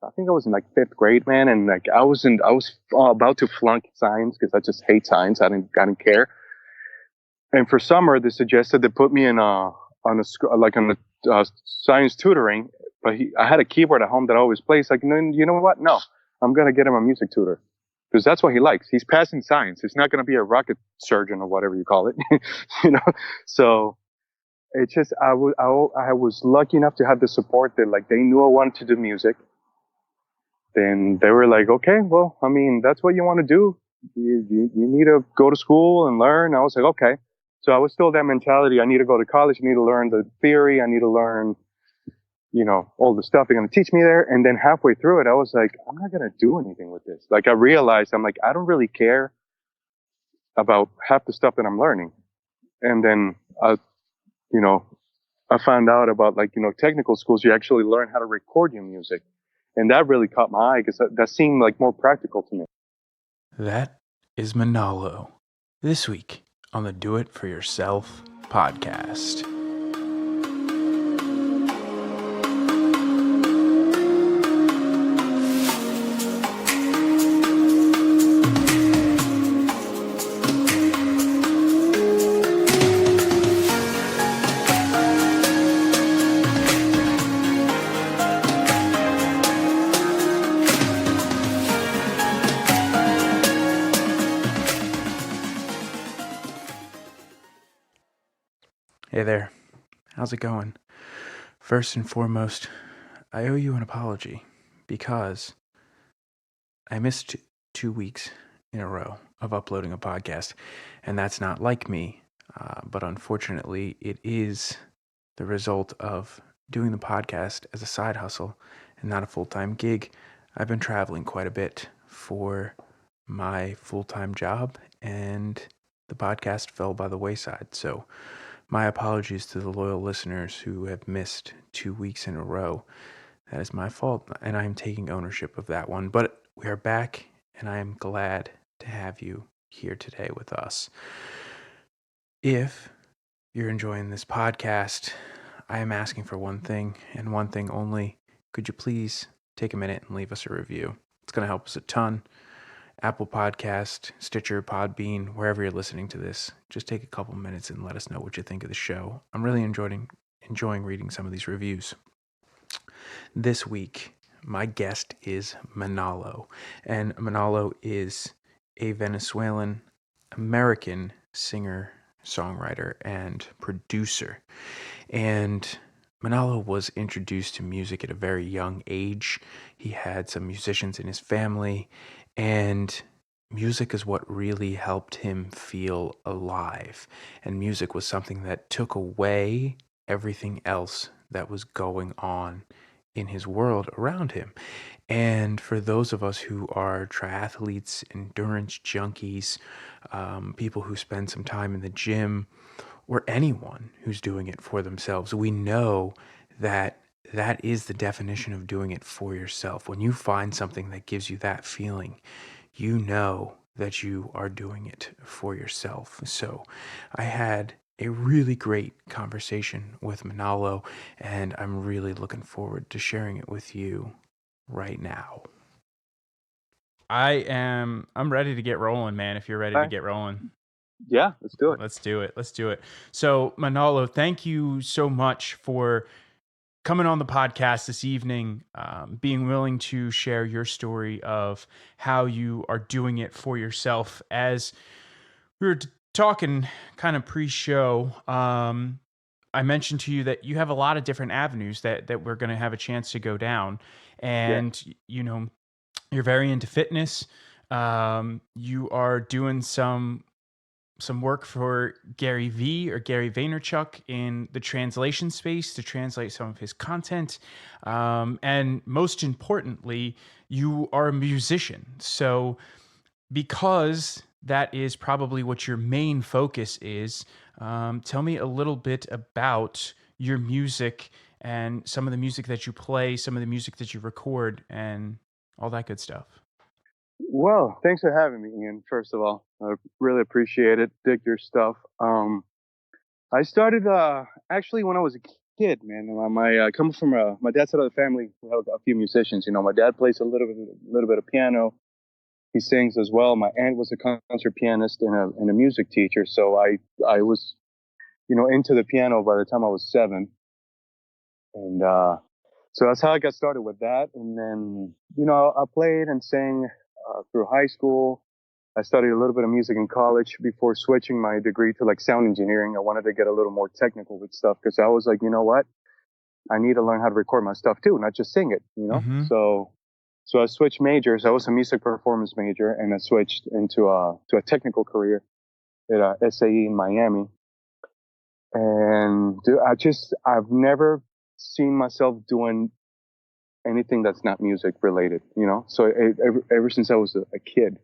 I think I was in like fifth grade, man, and like I was about to flunk science because I just hate science. I didn't care. And for summer, they suggested they put me in like on a science tutoring. But I had a keyboard at home that I always plays. Like, no, you know what? No, I'm gonna get him a music tutor because that's what he likes. He's passing science. He's not gonna be a rocket surgeon or whatever you call it, you know. So it's just I was lucky enough to have the support that like they knew I wanted to do music. Then they were like, okay, well, I mean, that's what you want to do. You need to go to school and learn. I was like, okay. So I was still that mentality. I need to go to college. I need to learn the theory. I need to learn, all the stuff they're going to teach me there. And then halfway through it, I was like, I'm not going to do anything with this. Like I realized I'm like, I don't really care about half the stuff that I'm learning. And then, you know, I found out about like, technical schools, you actually learn how to record your music. And that really caught my eye because that seemed like more practical to me. That is Manolo. This week on the Do It For Yourself podcast. Hey there, how's it going? First and foremost, I owe you an apology because I missed 2 weeks in a row of uploading a podcast, and that's not like me, but unfortunately, it is the result of doing the podcast as a side hustle and not a full-time gig. I've been traveling quite a bit for my full-time job, and the podcast fell by the wayside, so my apologies to the loyal listeners who have missed 2 weeks in a row. That is my fault, and I am taking ownership of that one. But we are back, and I am glad to have you here today with us. If you're enjoying this podcast, I am asking for one thing, and one thing only. Could you please take a minute and leave us a review? It's going to help us a ton. Apple Podcast, Stitcher, Podbean, wherever you're listening to this, just take a couple minutes and let us know what you think of the show. I'm really enjoying reading some of these reviews. This week, my guest is Manolo, and Manolo is a Venezuelan American singer, songwriter, and producer. And Manolo was introduced to music at a very young age. He had some musicians in his family, and music is what really helped him feel alive. And music was something that took away everything else that was going on in his world around him. And for those of us who are triathletes, endurance junkies, people who spend some time in the gym, or anyone who's doing it for themselves, we know that that is the definition of doing it for yourself. When you find something that gives you that feeling, you know that you are doing it for yourself. So I had a really great conversation with Manolo, and I'm really looking forward to sharing it with you right now. I'm ready to get rolling, man, if you're ready to get rolling. Yeah, let's do it. Let's do it. So, Manolo, thank you so much for coming on the podcast this evening, being willing to share your story of how you are doing it for yourself. As we were talking kind of pre-show, I mentioned to you that you have a lot of different avenues that we're going to have a chance to go down. And, you're very into fitness. You are doing some work for Gary V or Gary Vaynerchuk in the translation space to translate some of his content. And most importantly, you are a musician. So because that is probably what your main focus is, tell me a little bit about your music and some of the music that you play, some of the music that you record, and all that good stuff. Well, thanks for having me, Ian. First of all, I really appreciate it. Dig your stuff. I started actually when I was a kid, man. My coming from my dad's side of the family, we have a few musicians. You know, my dad plays a little bit of piano. He sings as well. My aunt was a concert pianist and a music teacher, so I was, you know, into the piano by the time I was 7, and so that's how I got started with that. And then, you know, I played and sang through high school. I studied a little bit of music in college before switching my degree to like sound engineering. I wanted to get a little more technical with stuff because I was like, you know what? I need to learn how to record my stuff too, not just sing it, you know? Mm-hmm. So I switched majors. I was a music performance major and I switched into to a technical career at SAE in Miami. And dude, I've never seen myself doing anything that's not music related, you know? So ever since I was a kid.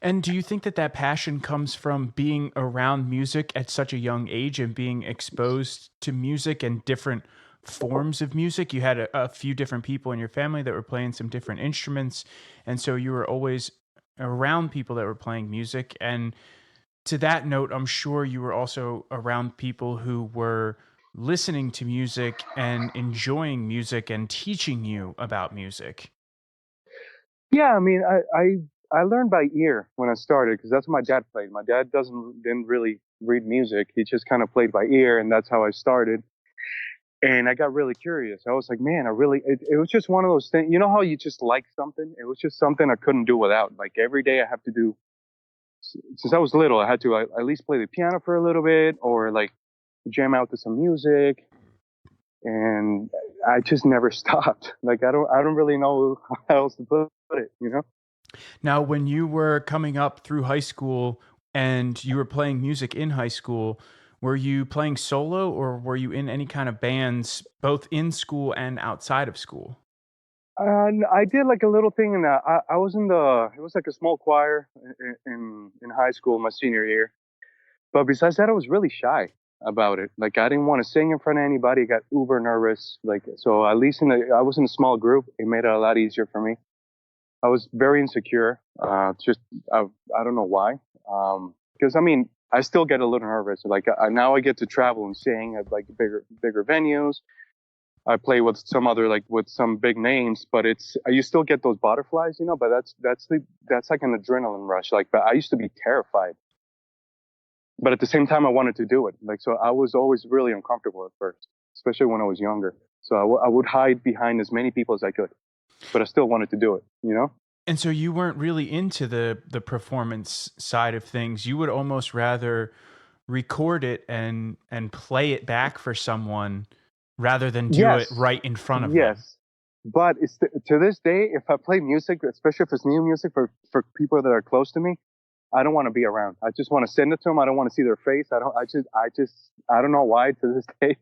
And do you think that that passion comes from being around music at such a young age and being exposed to music and different forms of music? You had a few different people in your family that were playing some different instruments, and so you were always around people that were playing music. And to that note, I'm sure you were also around people who were listening to music and enjoying music and teaching you about music. Yeah, I mean, I learned by ear when I started because that's what my dad played. My dad didn't really read music. He just kind of played by ear, and that's how I started. And I got really curious. I was like, man, it was just one of those things. You know how you just like something? It was just something I couldn't do without. Like every day I have to do, since I was little, I had to at least play the piano for a little bit or like jam out to some music. And I just never stopped. Like I don't really know how else to put it, you know? Now, when you were coming up through high school and you were playing music in high school, were you playing solo or were you in any kind of bands both in school and outside of school? I did like a little thing in that. I was in it was like a small choir in high school, my senior year. But besides that, I was really shy about it. Like I didn't want to sing in front of anybody. I got uber nervous. Like so, at least I was in a small group. It made it a lot easier for me. I was very insecure. Just I don't know why. Because I mean, I still get a little nervous. Like now, I get to travel and sing at like bigger venues. I play with some other like with some big names, but you still get those butterflies, you know. But that's like an adrenaline rush. Like, but I used to be terrified, but at the same time, I wanted to do it. Like, so I was always really uncomfortable at first, especially when I was younger. So I would hide behind as many people as I could, but I still wanted to do it, you know? And so you weren't really into the performance side of things. You would almost rather record it and play it back for someone rather than do it Yes, right in front of them. yes. But to this day, if I play music, especially if it's new music for people that are close to me, I don't want to be around. I just want to send it to them. I don't want to see their face. I don't know why to this day.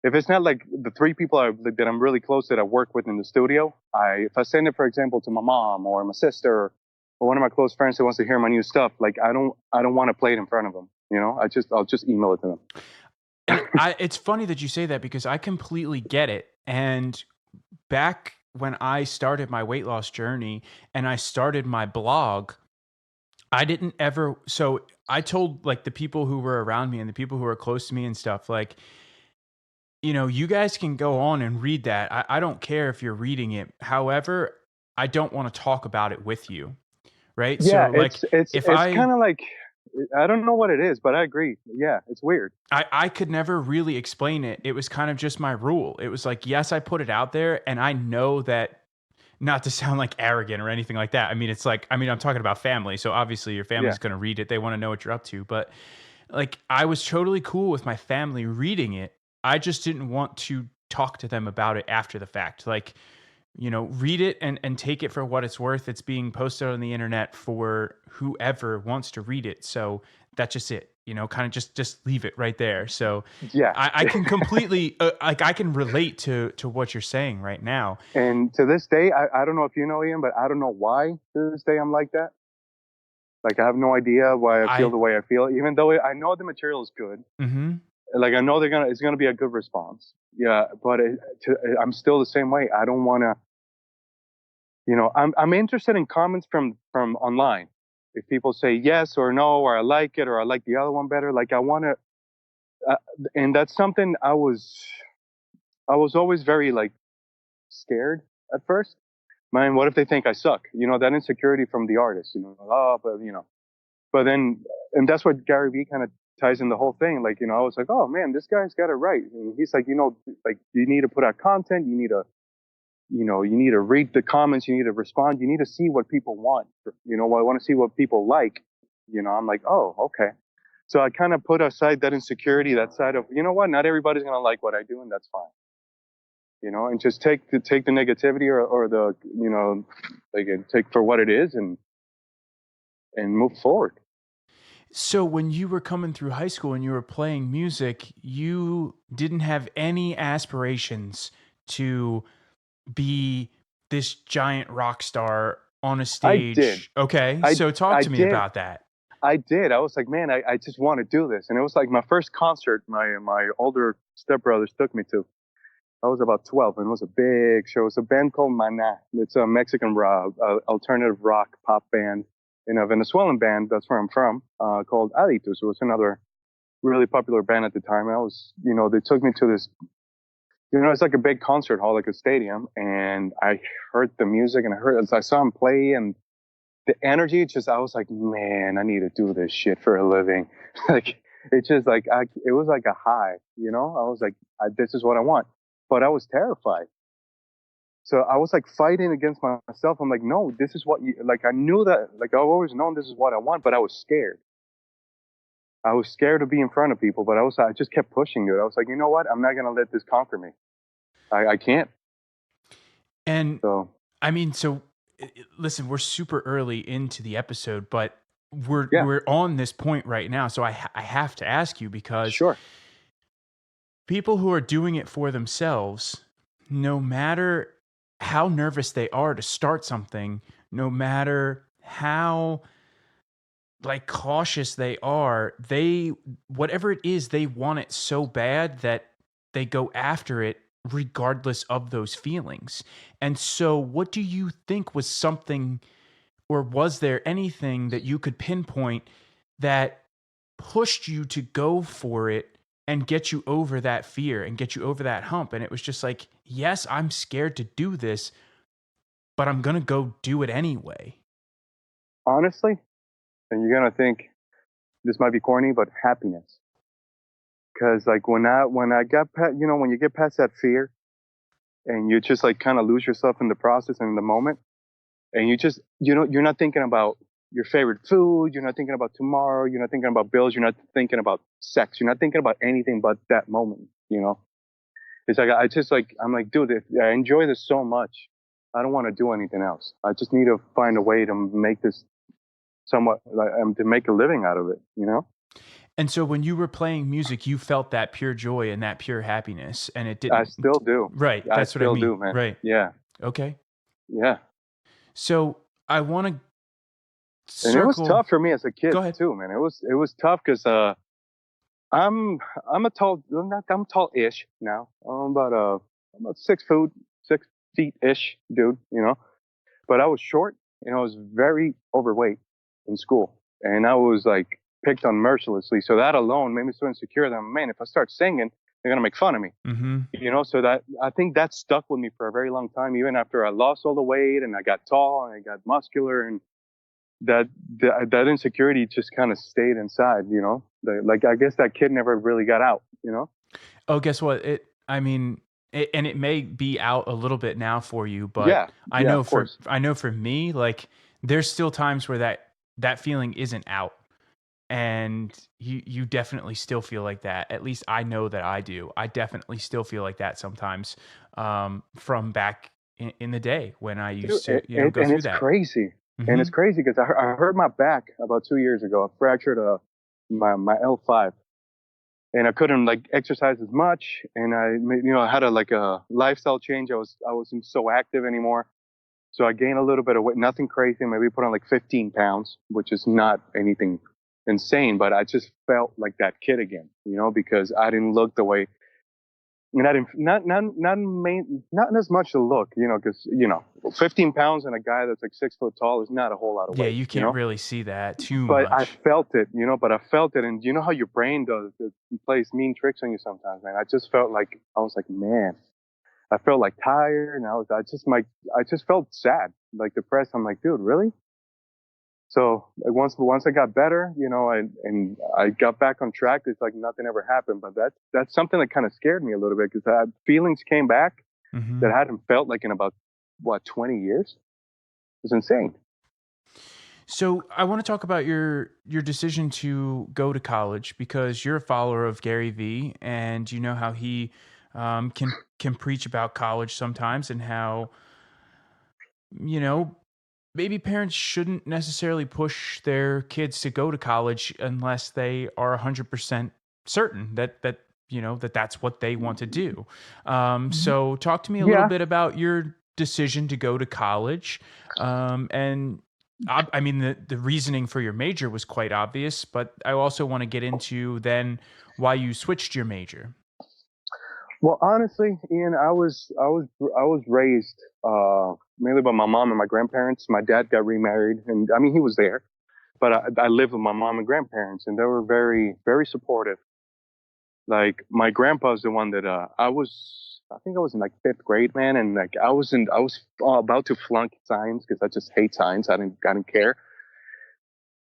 If it's not like the 3 people that I'm really close that I work with in the studio, if I send it, for example, to my mom or my sister or one of my close friends who wants to hear my new stuff, like I don't want to play it in front of them. You know, I'll just email it to them. And it's funny that you say that because I completely get it. And back when I started my weight loss journey and I started my blog, I didn't ever. So I told like the people who were around me and the people who were close to me and stuff, like, you guys can go on and read that. I don't care if you're reading it. However, I don't want to talk about it with you. Right. Yeah, So, like, if it's kind of like I don't know what it is, but I agree. Yeah, it's weird. I could never really explain it. It was kind of just my rule. It was like, yes, I put it out there and I know that, not to sound like arrogant or anything like that. I mean, it's like, I'm talking about family. So obviously your Yeah, family's going to read it. They want to know what you're up to. But like, I was totally cool with my family reading it. I just didn't want to talk to them about it after the fact. Like, read it and take it for what it's worth. It's being posted on the internet for whoever wants to read it. So that's just it. Kind of just leave it right there. So yeah. I can completely like I can relate to what you're saying right now. And to this day, I don't know if you know Ian, but I don't know why to this day I'm like that. Like I have no idea why I feel I the way I feel, even though I know the material is good. hmm Like I know it's gonna be a good response. Yeah, but I'm still the same way. I don't want to. You know, I'm interested in comments from online. If people say yes or no, or I like it, or I like the other one better, like I want to. uh, and that's something I was always very like scared at first. Man, what if they think I suck? You know, that insecurity from the artist. You know, oh, but you know, but then, and that's what Gary Vee kind of ties in the whole thing. Like, you know, I was like, oh man, this guy's got it right. And he's like, you know, like you need to put out content. You need to, you know, you need to read the comments. You need to respond. You need to see what people want. You know, I want to see what people like. You know, I'm like, oh, okay. So I kind of put aside that insecurity, that side of, you know what, not everybody's gonna like what I do, and that's fine. You know, and just take the negativity or the, you know, like take for what it is and move forward. So when you were coming through high school and you were playing music, you didn't have any aspirations to be this giant rock star on a I did. stage. Okay. I So talk I to me did. about that. I did. I was like, man, I just want to do this. And it was like my first concert my older stepbrothers took me to. I was about 12, and it was a big show. It's a band called Mana. It's a Mexican rock, alternative rock pop band in a Venezuelan band. That's where I'm from, called Aditus. It was another really popular band at the time. I was, you know, they took me to this, you know, it's like a big concert hall, like a stadium. And I heard the music and I saw him play, and the energy just, I was like, man, I need to do this shit for a living. Like, it's just like, it was like a high, you know, I was like, this is what I want, but I was terrified. So I was like fighting against myself. I'm like, no, this is what you, like, I knew that, like, I've always known this is what I want, but I was scared. I was scared to be in front of people, but I just kept pushing it. I was like, you know what? I'm not going to let this conquer me. I can't. And So I mean, so listen, we're super early into the episode, but yeah, we're on this point right now. So I have to ask you because sure. people who are doing it for themselves, no matter how nervous they are to start something, no matter how like cautious they are, they whatever it is, they want it so bad that they go after it regardless of those feelings. And so what do you think was something, or was there anything that you could pinpoint that pushed you to go for it and get you over that fear and get you over that hump? And it was just like, yes, I'm scared to do this, but I'm going to go do it anyway. Honestly, and you're going to think this might be corny, but happiness. Cause like when I got past, you know, when you get past that fear and you just like kind of lose yourself in the process and in the moment, and you just, you know, you're not thinking about your favorite food. You're not thinking about tomorrow. You're not thinking about bills. You're not thinking about sex. You're not thinking about anything but that moment, you know? It's like, I just like, I'm like, dude, I enjoy this so much. I don't want to do anything else. I just need to find a way to make this somewhat, like, to make a living out of it, you know? And so when you were playing music, you felt that pure joy and that pure happiness, and it I didn't. still do. Right. I That's what I still mean. do, man. Right. Yeah. Okay. Yeah. So I want to And it was circle. tough for me as a kid Go ahead. too, man. It was tough because I'm I'm a tall, I'm tall-ish now. I'm about 6 foot, 6 feet ish dude, you know. But I was short and I was very overweight in school, and I was like picked on mercilessly. So that alone made me so insecure that, man, if I start singing, they're gonna make fun of me. Mm-hmm. You know, so that I think that stuck with me for a very long time, even after I lost all the weight and I got tall and I got muscular, and that insecurity just kind of stayed inside, you know. Like I guess that kid never really got out, you know. Oh, guess what? I mean, and it may be out a little bit now for you, but Yeah, yeah, of course. I know for me, like there's still times where that feeling isn't out, and you definitely still feel like that. At least I know that I do. I definitely still feel like that sometimes, from back in the day when I Dude, used to, go and through it's that. crazy, and Mm-hmm. it's crazy because I hurt my back about 2 years ago. I fractured my L5, and I couldn't like exercise as much, and I had a lifestyle change. I wasn't so active anymore, so I gained a little bit of weight. Nothing crazy. Maybe put on like 15 pounds, which is not anything insane, but I just felt like that kid again, you know, because I didn't look the way And not as much to look, because 15 pounds and a guy that's like 6 foot tall is not a whole lot of Yeah, weight, you can't really see that too But I much. felt it, and you know how your brain does it plays mean tricks on you sometimes, man. I just felt like I was like, man, I felt like tired, and I just felt sad, like depressed. I'm like, dude, really? So like, once I got better, and I got back on track, it's like nothing ever happened. But that's something that kind of scared me a little bit because feelings came back that Hmm. I hadn't felt like in about 20 years. It was insane. So I want to talk about your decision to go to college because you're a follower of Gary Vee, and you know how he can preach about college sometimes, and how you know maybe parents shouldn't necessarily push their kids to go to college unless they are 100% certain that that's what they want to do. So talk to me a little Yeah, bit about your decision to go to college. And I mean, the reasoning for your major was quite obvious, but I also want to get into then why you switched your major. well, honestly, Ian, I was raised mainly by my mom and my grandparents. My dad got remarried, and I mean he was there, but I lived with my mom and grandparents, and they were very very supportive. Like my grandpa's the one that I think I was in like fifth grade, man, and like I was about to flunk science because I just hate science. I didn't care.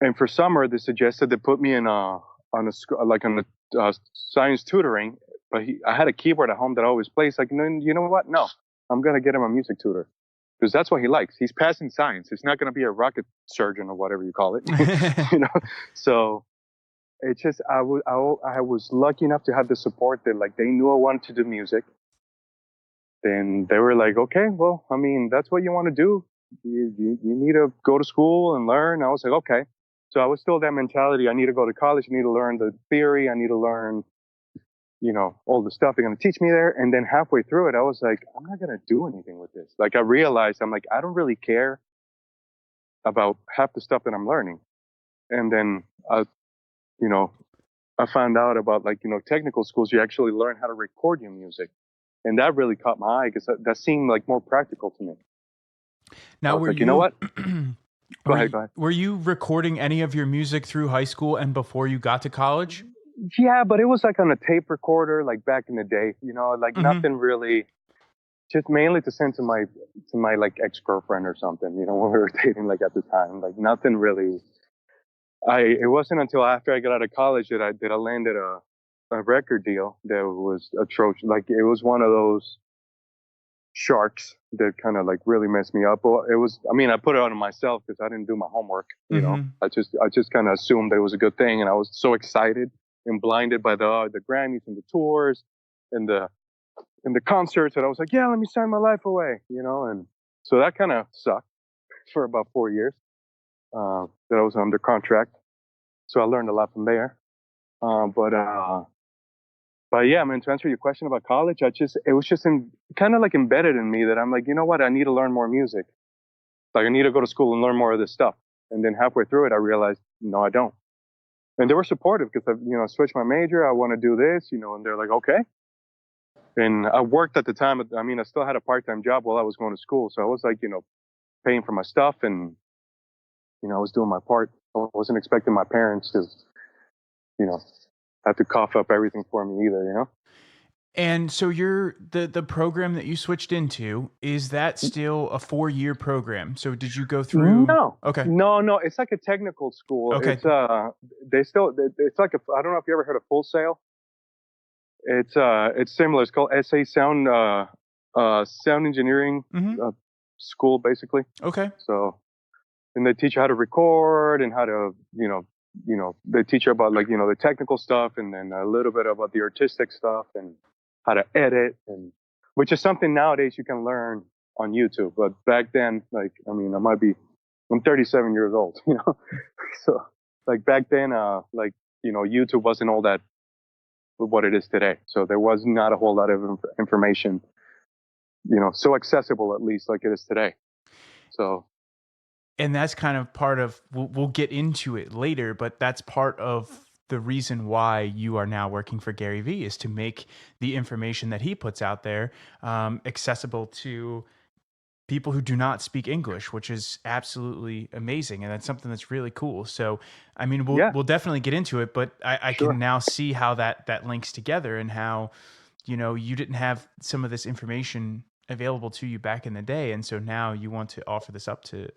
And for summer, they suggested they put me in on a science tutoring. But I had a keyboard at home that I always plays. Like, no, you know what? No, I'm gonna get him a music tutor because that's what he likes. He's passing science. He's not gonna be a rocket surgeon or whatever you call it, you know. So it's just I was lucky enough to have the support that like they knew I wanted to do music. Then they were like, okay, well, I mean, that's what you want to do. You need to go to school and learn. I was like, okay. So I was still that mentality. I need to go to college. I need to learn the theory. I need to learn, all the stuff they're going to teach me there. And then halfway through it, I was like, I'm not going to do anything with this. Like I realized I'm like, I don't really care about half the stuff that I'm learning. And then, you know, I found out about like, technical schools, you actually learn how to record your music. And that really caught my eye because that seemed like more practical to me. I Now, was like, you know what? Go ahead, go ahead. were you recording any of your music through high school and before you got to college? Yeah, but it was like on a tape recorder, like back in the day, like Hmm. nothing really, just mainly to send to my like ex girlfriend or something, when we were dating, like at the time, like nothing really. It wasn't until after I got out of college that I landed a record deal that was atrocious. Like it was one of those sharks that kind of like really messed me up. Well, it was, I mean, I put it on myself because I didn't do my homework. Hmm. I just kind of assumed that it was a good thing, and I was so excited and blinded by the Grammys and the tours and the concerts that I was like, yeah, let me sign my life away, and so that kind of sucked for about 4 years that I was under contract. So I learned a lot from there. But yeah, man, to answer your question about college, it was just kind of like embedded in me that I'm like, you know what, I need to learn more music. Like I need to go to school and learn more of this stuff. And then halfway through it, I realized, no, I don't. And they were supportive because I, switched my major. I want to do this, and they're like, okay. And I worked at the time. I mean, I still had a part-time job while I was going to school. So I was like, paying for my stuff and, I was doing my part. I wasn't expecting my parents to, you know, have to cough up everything for me either. And so the program that you switched into, is that still a 4-year program? So did you go through? No, Okay. no, no. It's like a technical school. Okay. It's like I don't know if you ever heard of Full Sail. It's similar. It's called SA Sound Engineering Hmm. uh, School, basically. Okay. So, and they teach you how to record and how to, they teach you about like, the technical stuff and then a little bit about the artistic stuff and how to edit and which is something nowadays you can learn on YouTube. But back then, like, I mean, I'm 37 years old, so like back then, YouTube wasn't all that what it is today. So there was not a whole lot of information, so accessible at least like it is today. So And that's kind of part of we'll get into it later, but that's part of the reason why you are now working for Gary Vee is to make the information that he puts out there accessible to people who do not speak English, which is absolutely amazing, and that's something that's really cool. So, I mean, we'll Yeah, we'll definitely get into it, but I can sure. now see how that links together, and how you didn't have some of this information available to you back in the day, and so now you want to offer this up to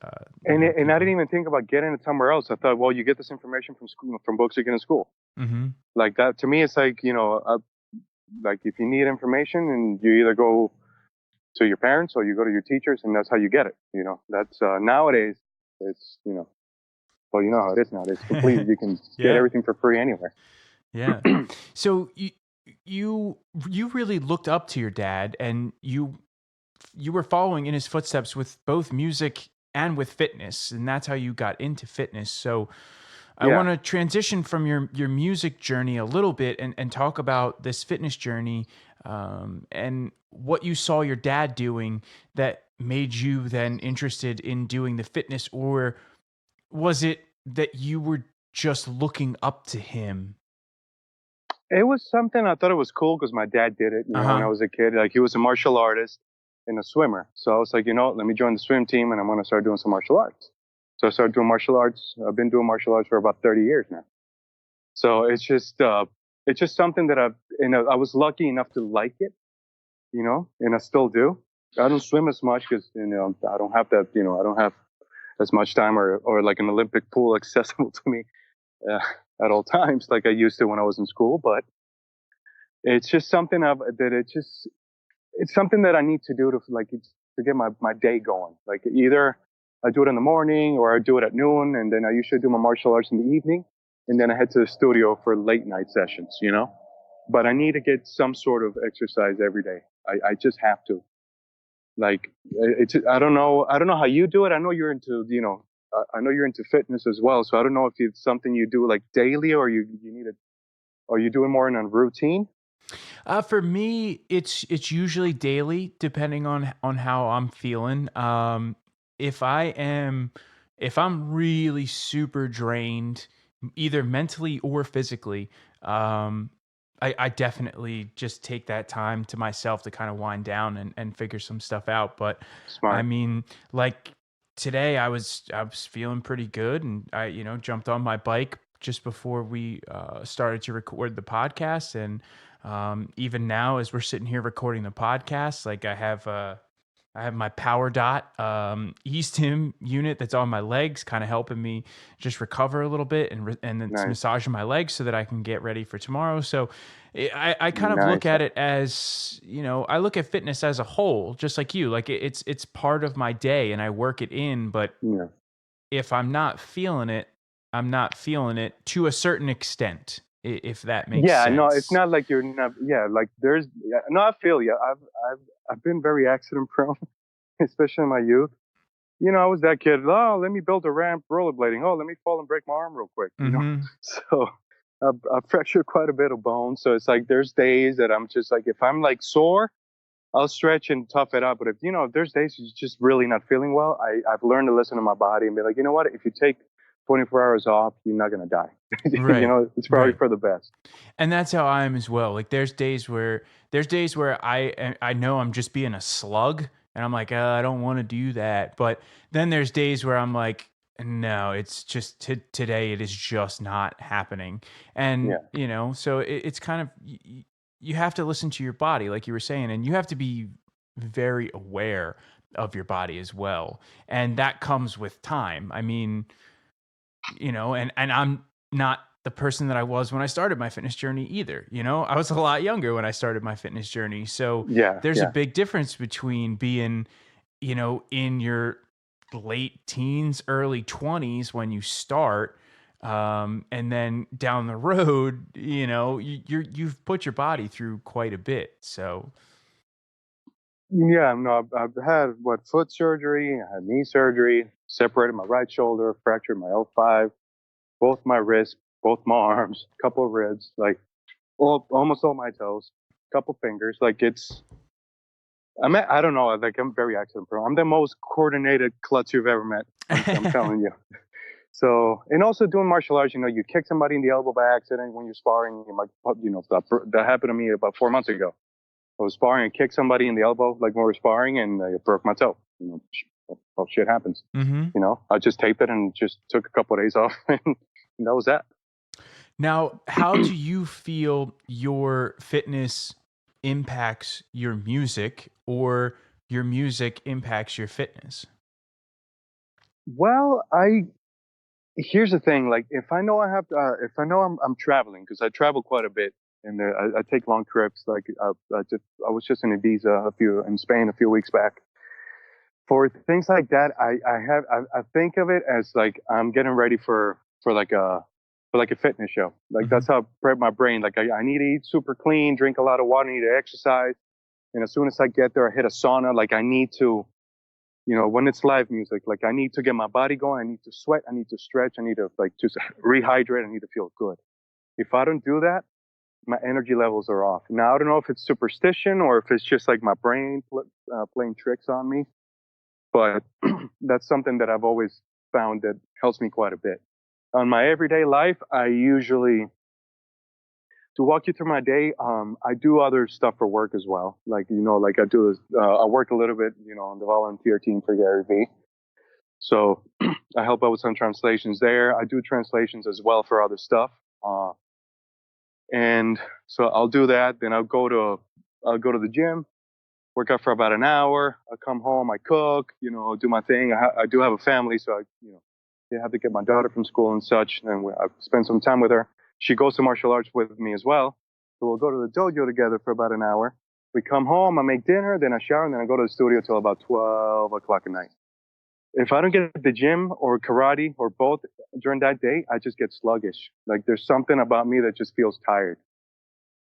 And I didn't people. even think about getting it somewhere else. I thought, well, you get this information from school, from books you get in school. Mm-hmm. Like that to me, it's like like if you need information, and you either go to your parents or you go to your teachers, and that's how you get it. That's nowadays. It's well, you know how it is nowadays. Completely, you can get Yeah, everything for free anywhere. yeah. So you really looked up to your dad, and you were following in his footsteps with both music and with fitness, and that's how you got into fitness. So I Yeah, want to transition from your music journey a little bit, and talk about this fitness journey, and what you saw your dad doing that made you then interested in doing the fitness, or was it that you were just looking up to him? it was something I thought it was cool because my dad did it. Uh When I huh. was a kid, like he was a martial artist and a swimmer. So I was like, let me join the swim team, and I'm gonna start doing some martial arts. So I started doing martial arts. I've been doing martial arts for about 30 years now. So it's just something that I was lucky enough to like it, and I still do. I don't swim as much because I don't have that, I don't have as much time or like an Olympic pool accessible to me uh, at all times like I used to when I was in school. But it's just something it's something that I need to do to get my day going. Like either I do it in the morning or I do it at noon, and then I usually do my martial arts in the evening, and then I head to the studio for late night sessions. But I need to get some sort of exercise every day. I just have to. Like I don't know how you do it. I know you're into I know you're into fitness as well. So I don't know if it's something you do like daily, or you need it, or you doing more in a routine. For me, it's usually daily, depending on how I'm feeling. If I am, if I'm really super drained, either mentally or physically, um, I definitely just take that time to myself to kind of wind down and figure some stuff out. But I Smart. mean, like today, I was feeling pretty good, and I jumped on my bike just before we started to record the podcast. And even now, as we're sitting here recording the podcast, like I have my Power Dot E-Stim unit that's on my legs, kind of helping me just recover a little bit, and it's Nice. massaging my legs so that I can get ready for tomorrow. So I kind of look Nice. at it as, I look at fitness as a whole, just like you. Like it's part of my day, and I work it in. But Yeah. if I'm not feeling it, I'm not feeling it to a certain extent, if that makes Yeah, no, it's sense. not like you're not. Yeah, like no, I feel you. I've been very accident prone, especially in my youth. I was that kid. Oh, let me build a ramp rollerblading. Oh, let me fall and break my arm real quick. Mm-hmm. So I've fractured quite a bit of bone. So it's like there's days that I'm just like, if I'm like sore, I'll stretch and tough it out. But if there's days you're just really not feeling well, I've learned to listen to my body and be like, you know what? If you take 24 hours off, you're not gonna die. Right. It's probably Right. for the best. And that's how I am as well. Like there's days where I know I'm just being a slug, and I'm like, I don't want to do that. But then there's days where I'm like, no, it's just today it is just not happening. And Yeah. so it's kind of, you have to listen to your body, like you were saying, and you have to be very aware of your body as well. And that comes with time. I mean, and I'm not the person that I was when I started my fitness journey either. I was a lot younger when I started my fitness journey. So Yeah. there's a Yeah. big difference between being, in your late teens, early 20s when you start, and then down the road, you've put your body through quite a bit. So, Yeah. No, I've had foot surgery. I had knee surgery. Separated my right shoulder. Fractured my L5. Both my wrists. Both my arms. Couple of ribs. Like almost all my toes. Couple fingers. Like I don't know. Like I'm very accident prone. I'm the most coordinated klutz you've ever met. I'm telling you. So, and also doing martial arts, you kick somebody in the elbow by accident when you're sparring. You might, that happened to me about 4 months ago. I was sparring and kicked somebody in the elbow, like when we were sparring, and I broke my toe. Shit happens. Mm-hmm. I just taped it and just took a couple of days off, and that was that. Now, how do you feel your fitness impacts your music, or your music impacts your fitness? Well, here's the thing. Like, if I know if I know I'm traveling, because I travel quite a bit, and I take long trips. Like, I was just in Ibiza in Spain a few weeks back. For things like that, I think of it as like I'm getting ready for like a fitness show. Like, Mm-hmm. that's how I prep my brain. Like, I need to eat super clean, drink a lot of water, I need to exercise, and as soon as I get there, I hit a sauna. Like, I need to, when it's live music, like, I need to get my body going. I need to sweat. I need to stretch. I need to to rehydrate. I need to feel good. If I don't do that, my energy levels are off. Now, I don't know if it's superstition or if it's just like my brain playing tricks on me, but that's something that I've always found that helps me quite a bit. On my everyday life, to walk you through my day, I do other stuff for work as well. Like, like I work a little bit, on the volunteer team for Gary V. So I help out with some translations there. I do translations as well for other stuff. And so I'll do that. Then I'll go to the gym, work out for about an hour. I come home, I cook, do my thing. I do have a family, so I have to get my daughter from school and such. And then I spend some time with her. She goes to martial arts with me as well. So we'll go to the dojo together for about an hour. We come home, I make dinner, then I shower, and then I go to the studio till about 12 o'clock at night. If I don't get at the gym or karate or both during that day, I just get sluggish. Like, there's something about me that just feels tired,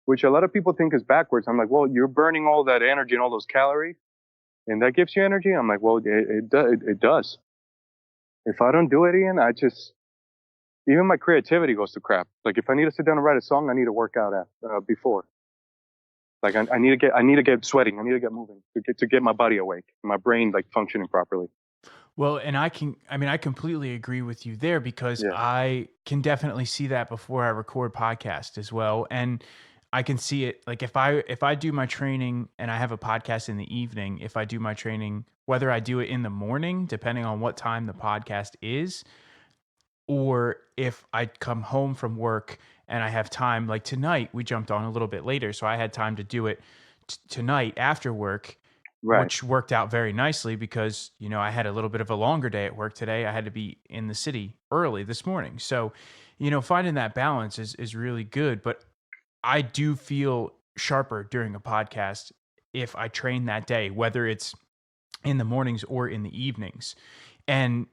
which a lot of people think is backwards. I'm like, well, you're burning all that energy and all those calories, and that gives you energy. I'm like, well, it does. If I don't do it, Ian, even my creativity goes to crap. Like, if I need to sit down and write a song, I need to work out before. Like, I need to get sweating. I need to get moving to get my body awake, my brain like functioning properly. Well, and I completely agree with you there, because Yeah. I can definitely see that before I record podcast as well. And I can see it, like, if I do my training and I have a podcast in the evening, if I do my training, whether I do it in the morning, depending on what time the podcast is, or if I come home from work and I have time, like tonight, we jumped on a little bit later, so I had time to do it tonight after work, Right. which worked out very nicely because, I had a little bit of a longer day at work today. I had to be in the city early this morning. So, finding that balance is really good. But I do feel sharper during a podcast if I train that day, whether it's in the mornings or in the evenings. And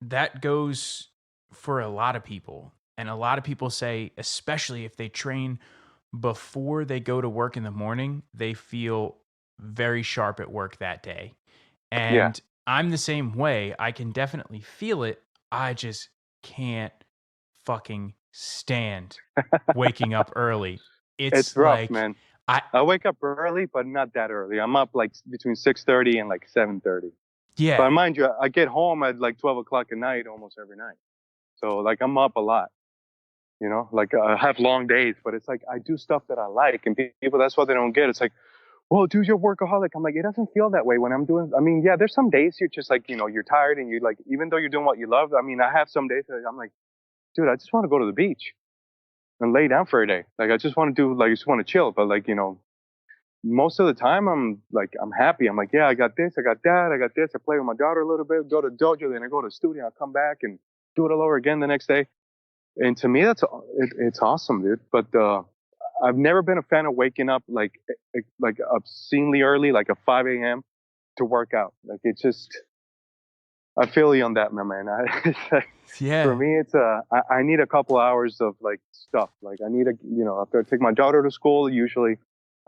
that goes for a lot of people. And a lot of people say, especially if they train before they go to work in the morning, they feel very sharp at work that day. Yeah. And I'm the same way. I can definitely feel it. I just can't fucking stand waking up early. It's It's rough, like, man. I, I wake up early, but not that early. I'm up like between 6:30 and like 7:30. yeah, But mind you, I get home at like 12 o'clock at night almost every night. So, like, I'm up a lot. Like, I have long days, but it's like I do stuff that I like, and people, that's what they don't get. It's like, well, dude, you're a workaholic. I'm like, it doesn't feel that way when I'm doing. I mean, yeah, there's some days you're just like, you're tired and you like, even though you're doing what you love. I mean, I have some days that I'm like, dude, I just want to go to the beach and lay down for a day. Like, I just want to do, like, I just want to chill. But like, most of the time I'm like, I'm happy. I'm like, yeah, I got this, I got that, I got this. I play with my daughter a little bit, go to dojo, then I go to the studio, I come back and do it all over again the next day. And to me, it's awesome, dude. But I've never been a fan of waking up like obscenely early, like at 5 a.m. to work out. Like, it's just, I feel you on that, my man. For yeah. me, I need a couple hours of like stuff. Like, I need after I take my daughter to school, usually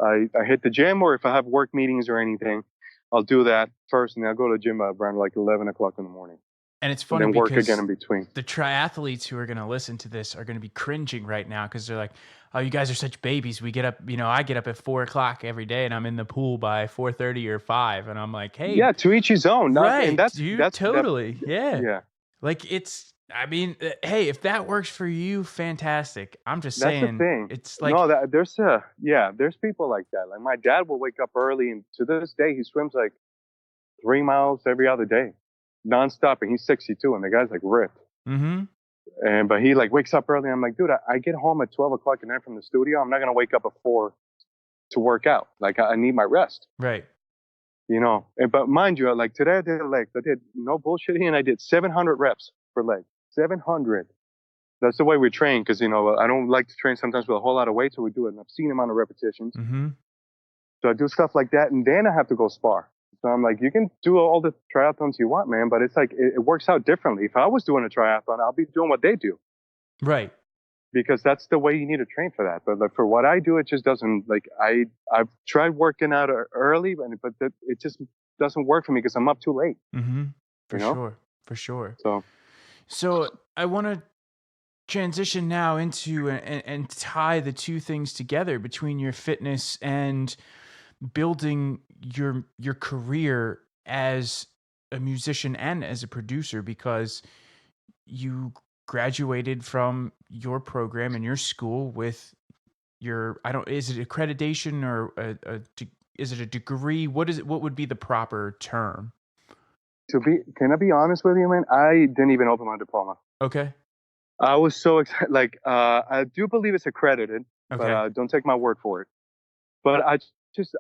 I hit the gym, or if I have work meetings or anything, I'll do that first, and then I'll go to the gym around like 11 o'clock in the morning, And it's and funny then work again because in between. the triathletes who are going to listen to this are going to be cringing right now, because they're like, "Oh, you guys are such babies. We get up, I get up at 4 o'clock every day, and I'm in the pool by 4:30 or 5." And I'm like, "Hey, Yeah, to each his own. Not, and right, dude, totally, yeah." yeah, Like, it's I mean, hey, if that works for you, fantastic. I'm just That's the saying, thing. it's like, No, there's people like that. Like my dad will wake up early, and to this day he swims like 3 miles every other day, nonstop, and he's 62, and the guy's like ripped. mm-hmm, And but he like wakes up early. I'm like, dude, I get home at 12 o'clock at night from the studio. I'm not gonna wake up at 4 to work out. Like I need my rest. right. But mind you, like today I did legs. I did no bullshitting, and I did 700 reps for legs. 700. That's the way we train, because I don't like to train sometimes with a whole lot of weight, so we do an obscene amount of repetitions. Mm-hmm. So I do stuff like that, and then I have to go spar. So I'm like, you can do all the triathlons you want, man, but it's like it works out differently. If I was doing a triathlon, I'll be doing what they do, Right. because that's the way you need to train for that. But like for what I do, it just doesn't. Like I've tried working out early, but it just doesn't work for me because I'm up too late. Mm-hmm. For You know. sure. For sure. So So I want to transition now into and tie the two things together between your fitness and building your career as a musician and as a producer, because you graduated from your program in your school with your, I don't, is it accreditation or is it a degree? What is it? What would be the proper term? can I be honest with you, man? I didn't even open my diploma. Okay. I was so excited. Like, I do believe it's accredited, but Okay. don't take my word for it. But I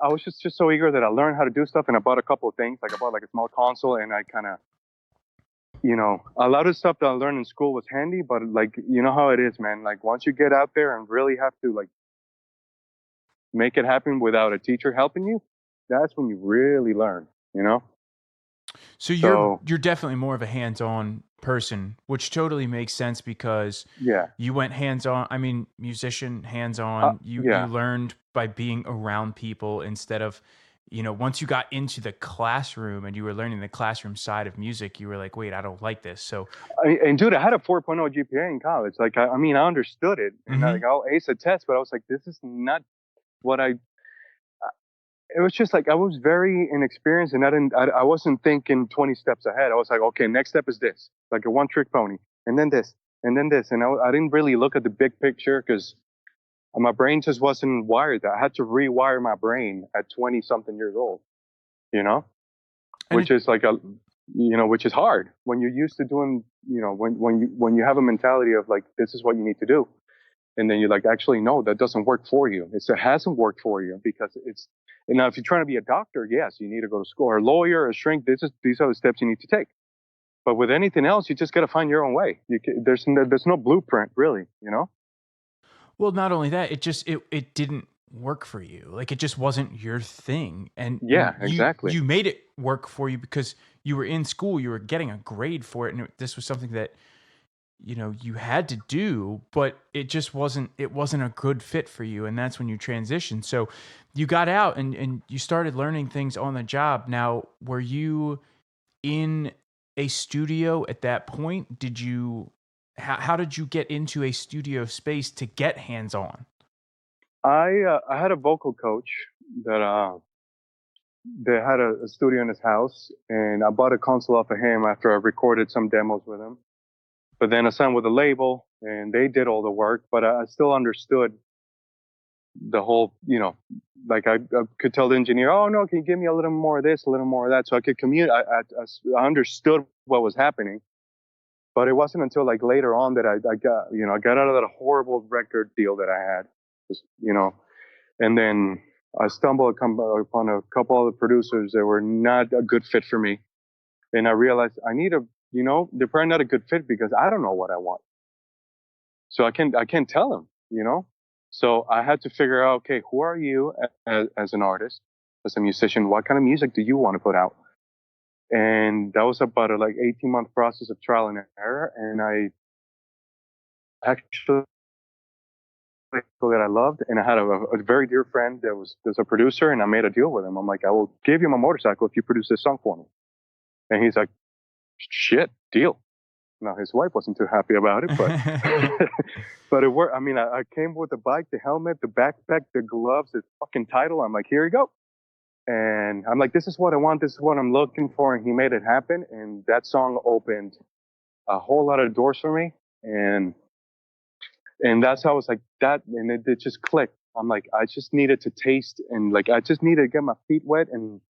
was just so eager that I learned how to do stuff, and I bought a couple of things. Like, I bought like a small console, and I kind of, a lot of stuff that I learned in school was handy, but like, you know how it is, man. Like, once you get out there and really have to like make it happen without a teacher helping you, that's when you really learn. You know? So So you're definitely more of a hands-on person, which totally makes sense because yeah, you went hands-on. I mean, musician, hands-on. You yeah. learned by being around people instead of, once you got into the classroom and you were learning the classroom side of music, you were like, wait, I don't like this. So, And dude, I had a 4.0 GPA in college. Like, I mean, I understood it, and mm-hmm, like I'll ace a test, but I was like, this is not what I. It was just like I was very inexperienced, and I wasn't thinking 20 steps ahead. I was like, okay, next step is this, like a one-trick pony, and then this, and then this, and I didn't really look at the big picture because my brain just wasn't wired. I had to rewire my brain at 20 something years old, you know, and which is like which is hard when you're used to doing, when you have a mentality of like, this is what you need to do. And then you're like, actually, no, that doesn't work for you. It hasn't worked for you because and now if you're trying to be a doctor, yes, you need to go to school, or a lawyer, or a shrink. These are the steps you need to take. But with anything else, you just got to find your own way. There's no blueprint really, well, not only that, it didn't work for you. Like it just wasn't your thing, and Yeah, exactly. you made it work for you because you were in school, you were getting a grade for it, and this was something that you had to do, but it wasn't a good fit for you, and that's when you transitioned. So you got out and you started learning things on the job. Now, were you in a studio at that point? How did you get into a studio space to get hands on? I had a vocal coach that had a studio in his house, and I bought a console off of him after I recorded some demos with him. But then I signed with a label, and they did all the work. But I still understood the whole, like I could tell the engineer, oh no, can you give me a little more of this, a little more of that, so I could commute. I understood what was happening, but it wasn't until like later on that I got, I got out of that horrible record deal that I had, and then I stumbled upon a couple of the producers that were not a good fit for me, and I realized I need a, they're probably not a good fit because I don't know what I want, so I can't tell them, So I had to figure out, okay, who are you as an artist, as a musician? What kind of music do you want to put out? And that was about a like 18-month process of trial and error. And I actually people that I loved, and I had a very dear friend that was a producer, and I made a deal with him. I'm like, I will give you my motorcycle if you produce this song for me. And he's like, shit, deal. Now his wife wasn't too happy about it, but but it worked. I mean, I came with the bike, the helmet, the backpack, the gloves, the fucking title. I'm like, here you go. And I'm like, this is what I want. This is what I'm looking for. And he made it happen. And that song opened a whole lot of doors for me, and that's how I was like that, and it just clicked. I'm like, I just needed to taste, and like I just needed to get my feet wet, and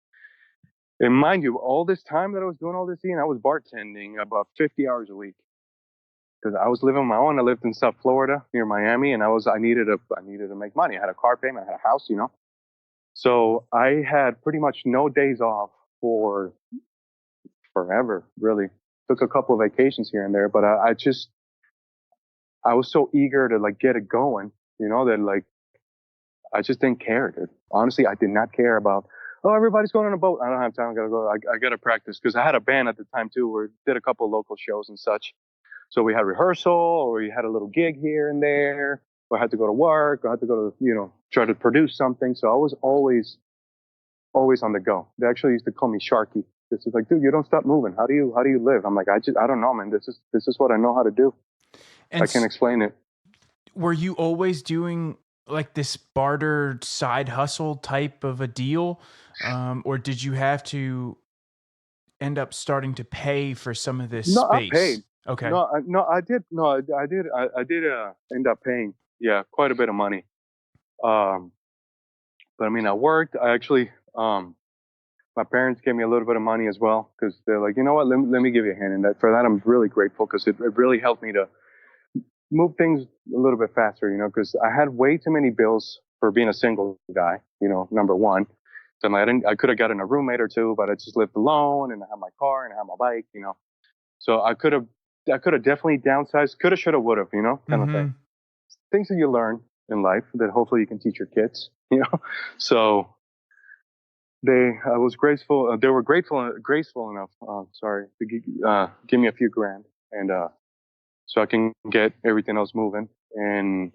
mind you, all this time that I was doing all this eating, I was bartending about 50 hours a week because I was living on my own. I lived in South Florida near Miami, and I needed to make money. I had a car payment, I had a house, you know. So I had pretty much no days off for forever, really. Took a couple of vacations here and there, but I was so eager to like get it going, you know, that like I just didn't care, dude. Honestly, I did not care about, oh, everybody's going on a boat. I don't have time. I gotta go. I gotta practice because I had a band at the time too, where we did a couple of local shows and such. So we had rehearsal, or we had a little gig here and there. Or I had to go to work. Or I had to go to, you know, try to produce something. So I was always on the go. They actually used to call me Sharky. This is like, dude, you don't stop moving. How do you live? I'm like, I don't know, man. This is what I know how to do. And I can't explain it. were you always doing like this barter side hustle type of a deal, or did you have to end up starting to pay for some of this No, I space? paid. Okay. No, I did. No, I did end up paying. Yeah, quite a bit of money. Um, but I mean, I worked. I actually, my parents gave me a little bit of money as well because they're like, you know what, let me give you a hand in that. For that, I'm really grateful because it really helped me to move things a little bit faster, you know, because I had way too many bills for being a single guy, you know, number one. So I could have gotten a roommate or two, but I just lived alone and I had my car and I had my bike, you know. So I could have definitely downsized, could have, should have, would have, you know, kind of thing. Mm-hmm. Things that you learn in life that hopefully you can teach your kids, you know. So I was grateful. They were graceful enough. Sorry, to give me a few grand, and so I can get everything else moving. And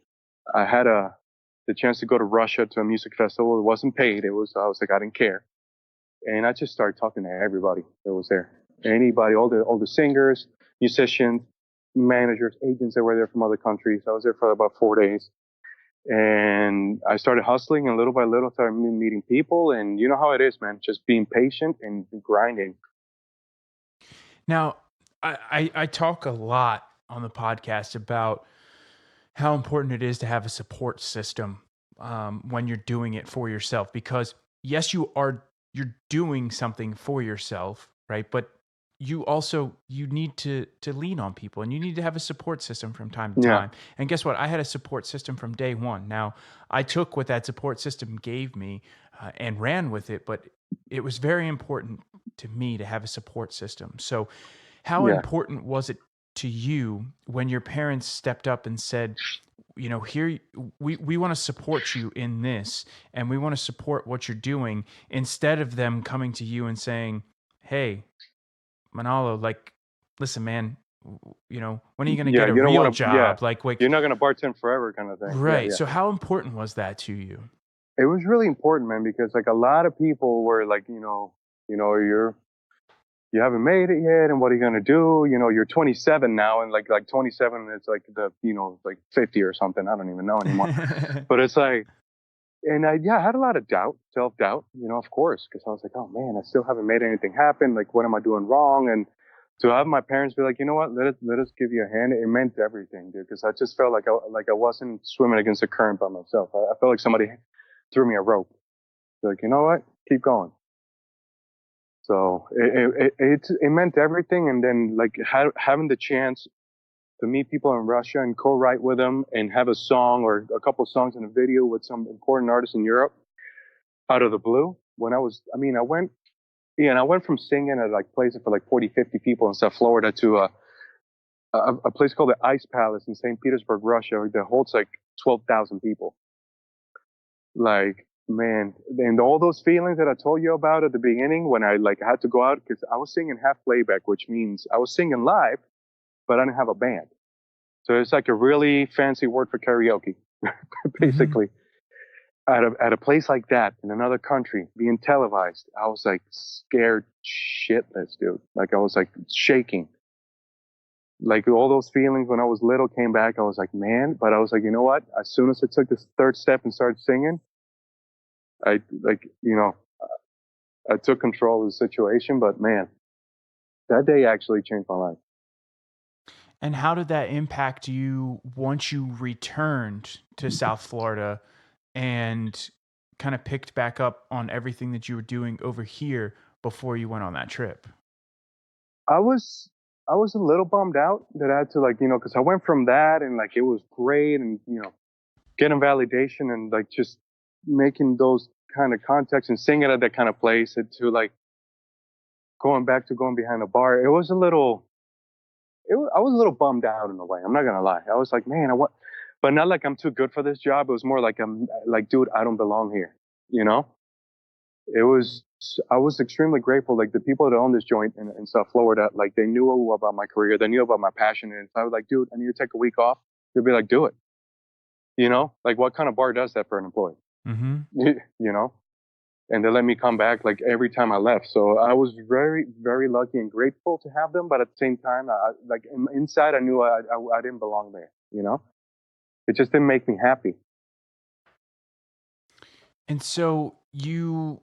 I had the chance to go to Russia to a music festival. It wasn't paid. I was like, I didn't care. And I just started talking to everybody that was there. Anybody, all the singers, musicians, managers, agents that were there from other countries. I was there for about 4 days. And I started hustling, and little by little started meeting people. And you know how it is, man, just being patient and grinding. Now, I talk a lot on the podcast about how important it is to have a support system when you're doing it for yourself. Because yes, you're doing something for yourself, right? But you need to lean on people, and you need to have a support system from time to Yeah, time. And guess what? I had a support system from day one. Now, I took what that support system gave me and ran with it, but it was very important to me to have a support system. So, how yeah, important was it to you when your parents stepped up and said, you know, here we want to support you in this, and we want to support what you're doing, instead of them coming to you and saying, hey, Manolo, like, listen, man, you know, when are you going to yeah. get a You don't real want to. Yeah, job? Like, you're not gonna bartend forever, kind of thing. Yeah, right. yeah. So how important was that to you? It was really important, man, because like a lot of people were like, you haven't made it yet, and what are you gonna do? You know, you're 27 now, and like 27 is like like 50 or something. I don't even know anymore. But it's like, and I had a lot of doubt, self doubt, you know, of course, because I was like, oh man, I still haven't made anything happen. Like, what am I doing wrong? And to have my parents be like, you know what, let us give you a hand. It meant everything, dude, because I just felt like I wasn't swimming against the current by myself. I felt like somebody threw me a rope. They're like, you know what, keep going. So it meant everything. And then like having the chance to meet people in Russia and co-write with them and have a song or a couple songs in a video with some important artists in Europe out of the blue. I went from singing at like places for like 40, 50 people in South Florida to a place called the Ice Palace in St. Petersburg, Russia, that holds like 12,000 people. Like, man, and all those feelings that I told you about at the beginning when I like had to go out because I was singing half playback, which means I was singing live, but I didn't have a band. So it's like a really fancy word for karaoke, Hmm. basically. At a place like that in another country being televised, I was like scared shitless, dude. Like I was like shaking. Like all those feelings when I was little came back. I was like, man, but I was like, you know what? As soon as I took this third step and started singing, I like, I took control of the situation. But man, that day actually changed my life. And how did that impact you once you returned to South Florida and kind of picked back up on everything that you were doing over here before you went on that trip? I was I was a little bummed out that I had to, like, because I went from that and like it was great, and getting validation and like just making those kind of contacts and singing at that kind of place, and to like going back to going behind a bar. It was a little I was a little bummed out in a way. I'm not gonna lie. I was like, man, I want, but not like I'm too good for this job. It was more like I'm like, dude, I don't belong here. You know, it was. I was extremely grateful. Like the people that own this joint in South Florida, like they knew about my career, they knew about my passion, and I was like, dude, I need to take a week off. They'd be like, do it. Like what kind of bar does that for an employee? Mm-hmm. you know, and they let me come back like every time I left. So I was very, very lucky and grateful to have them. But at the same time, like inside, I knew I didn't belong there. It just didn't make me happy. And so you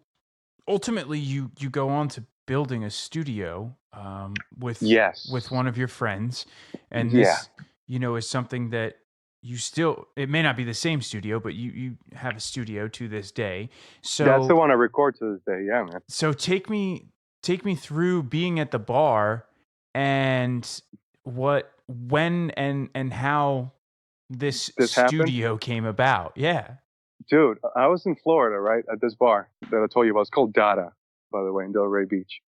ultimately you go on to building a studio with Yes. one of your friends, and Yeah. this is something that you still, it may not be the same studio, but you have a studio to this day. That's So the one I record to this day. Yeah, man. so take me through being at the bar and when and how this This happened. studio came about. Yeah. Dude, I was in Florida, right? At this bar that I told you about. It's called Dada, by the way, in Delray Beach.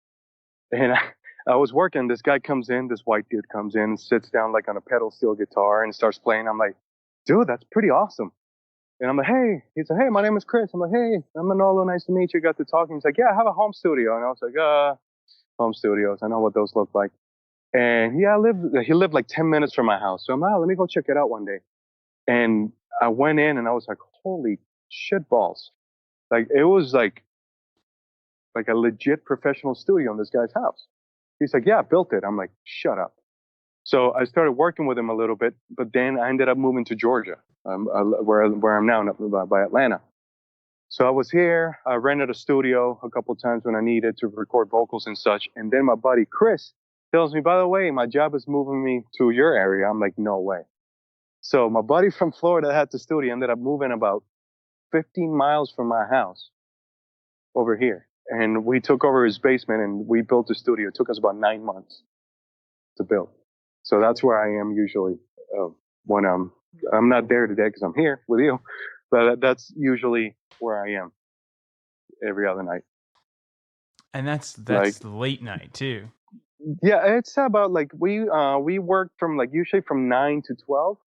And I was working. This guy comes in, this white dude comes in, sits down like on a pedal steel guitar and starts playing. I'm like, dude, that's pretty awesome. And I'm like, hey, he's like, hey, my name is Chris. I'm like, hey, I'm Manolo. Nice to meet you. Got to talking. He's like, yeah, I have a home studio. And I was like, home studios. I know what those look like. And he lived like 10 minutes from my house. So I'm like, oh, let me go check it out one day. And I went in and I was like, holy shit balls. Like it was like a legit professional studio in this guy's house. He's like, yeah, I built it. I'm like, shut up. So I started working with him a little bit, but then I ended up moving to Georgia, where I'm now by Atlanta. So I was here. I rented a studio a couple of times when I needed to record vocals and such. And then my buddy Chris tells me, by the way, my job is moving me to your area. I'm like, no way. So my buddy from Florida had the studio, ended up moving about 15 miles from my house over here. And we took over his basement and we built the studio. It took us about 9 months to build. So that's where I am usually when I'm not there today because I'm here with you, but that's usually where I am every other night. And that's Like, the late night too. yeah, it's about like we work from like usually from 9 to 12,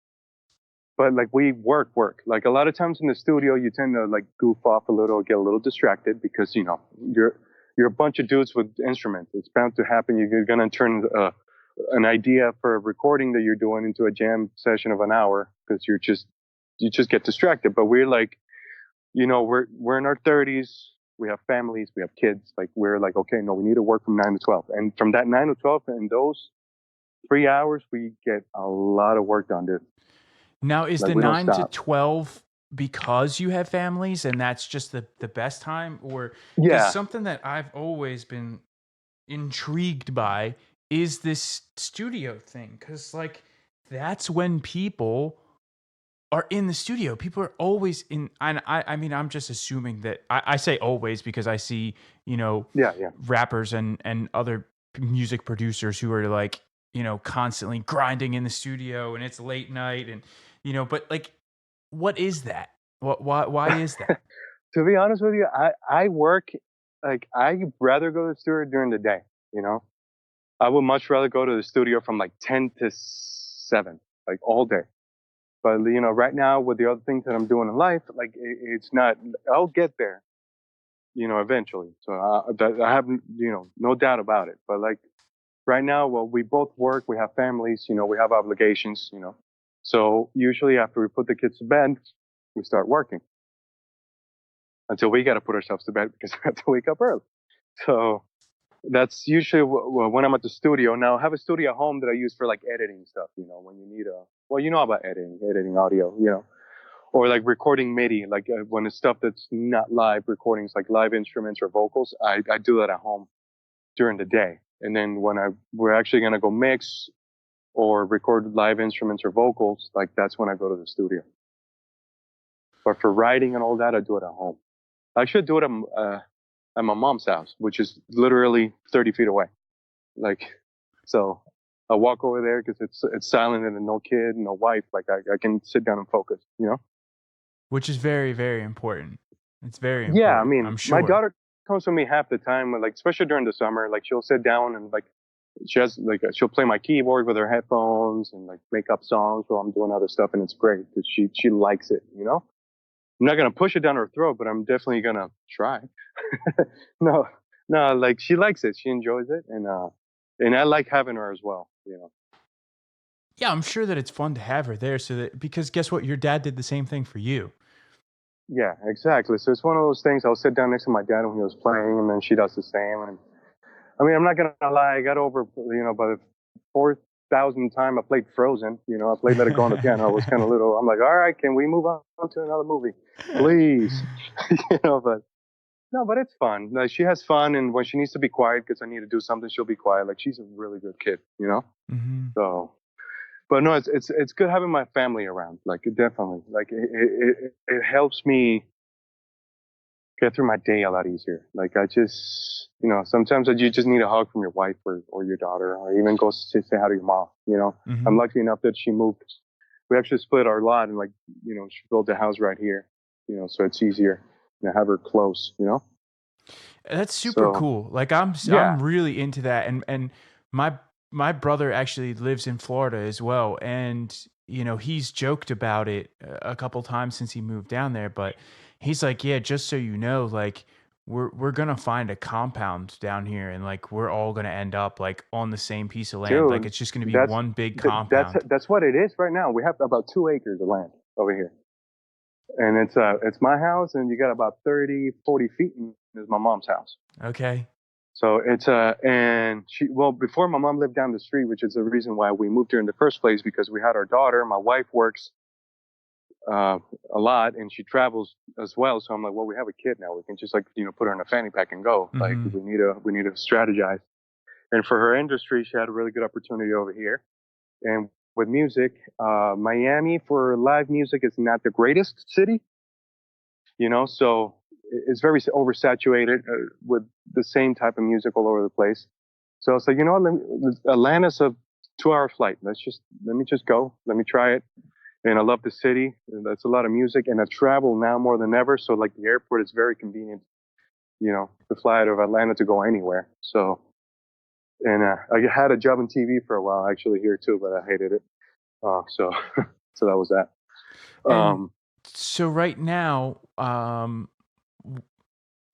but like we work. Like a lot of times in the studio, you tend to like goof off a little, get a little distracted because you're a bunch of dudes with instruments. It's bound to happen. You're gonna turn an idea for a recording that you're doing into a jam session of an hour because you just get distracted. But we're like, we're in our 30s. We have families. We have kids. Like we're like, okay, no, we need to work from 9 to 12, and from that 9 to 12 in those 3 hours, we get a lot of work done, dude. Now, is Like the we don't 9 to stop. 12 because you have families and that's just the best time? Or because Yeah. something that I've always been intrigued by is this studio thing. Because, like, that's when people are in the studio. People are always in. I mean, I'm just assuming that I say always because I see, Yeah. Yeah. rappers and other music producers who are like, constantly grinding in the studio and it's late night and, but like, what is that? Why is that? To be honest with you, I work like I rather go to the studio during the day. You know, I would much rather go to the studio from like 10 to 7, like all day. But right now with the other things that I'm doing in life, like it's not. I'll get there, eventually. So I have no doubt about it. But like right now, well, we both work, we have families, we have obligations, So usually after we put the kids to bed, we start working until we got to put ourselves to bed because we have to wake up early. So that's usually when I'm at the studio. Now I have a studio at home that I use for like editing stuff, when you need well, you know about editing audio, or like recording MIDI, like when it's stuff that's not live recordings, like live instruments or vocals, I do that at home during the day. And then when we're actually going to go mix, or record live instruments or vocals, like that's when I go to the studio. But for writing and all that, I do it at home. I should do it at my mom's house, which is literally 30 feet away. Like, so I walk over there because it's silent and no kid, no wife. Like I can sit down and focus, you know? Which is very, very important. It's very Yeah, I important, mean, I'm my sure. daughter comes with me half the time, like especially during the summer. Like she'll sit down and like she'll play my keyboard with her headphones and like make up songs while I'm doing other stuff, and it's great because she likes it, you know. I'm not gonna push it down her throat, but I'm definitely gonna try. no, no, like she likes it, she enjoys it, and I like having her as well, you know. Yeah, I'm sure that it's fun to have her there so that because guess what? Your dad did the same thing for you. Yeah, exactly. So it's one of those things. I'll sit down next to my dad when he was playing, and then she does the same. And I mean, I'm not gonna lie. I got over, by the 4,000th time I played Frozen. You know, I played Let It Go on the piano. I was kind of little. I'm like, all right, can we move on to another movie, please? But no, but it's fun. Like she has fun, and when she needs to be quiet because I need to do something, she'll be quiet. Like she's a really good kid, you know. Mhm. So, but no, it's good having my family around. Like it definitely, like it helps me get through my day a lot easier. Like I just, sometimes you just need a hug from your wife or your daughter, or even go say hi to your mom. I'm Mhm. lucky enough that she moved. We actually split our lot and she built a house right here. So it's easier to have her close. That's super So cool. Like yeah, I'm really into that, and my my brother actually lives in Florida as well, and he's joked about it a couple times since he moved down there. But he's like, yeah, just so you know, like we're gonna find a compound down here, and like we're all gonna end up like on the same piece of land. Like dude, it's just gonna be that's one big that's compound. that's what it is right now. We have about 2 acres of land over here, and it's my house, and you got about 30, 40 feet, and is my mom's house. Okay. So and before my mom lived down the street, which is the reason why we moved here in the first place, because we had our daughter. My wife works uh, a lot and she travels as well. So I'm like, well, we have a kid now. We can just put her in a fanny pack and go. Like Mm-hmm. we need to strategize. And for her industry, she had a really good opportunity over here. And with music, Miami for live music is not the greatest city, so it's very oversaturated with the same type of music all over the place. So it's like, Atlanta's a 2 hour flight. Let me just go. Let me try it. And I love the city. And that's a lot of music. And I travel now more than ever. So like the airport is very convenient, to fly out of Atlanta to go anywhere. So, and I had a job in TV for a while actually here too, but I hated it. So, so that was that. And Um, so right now,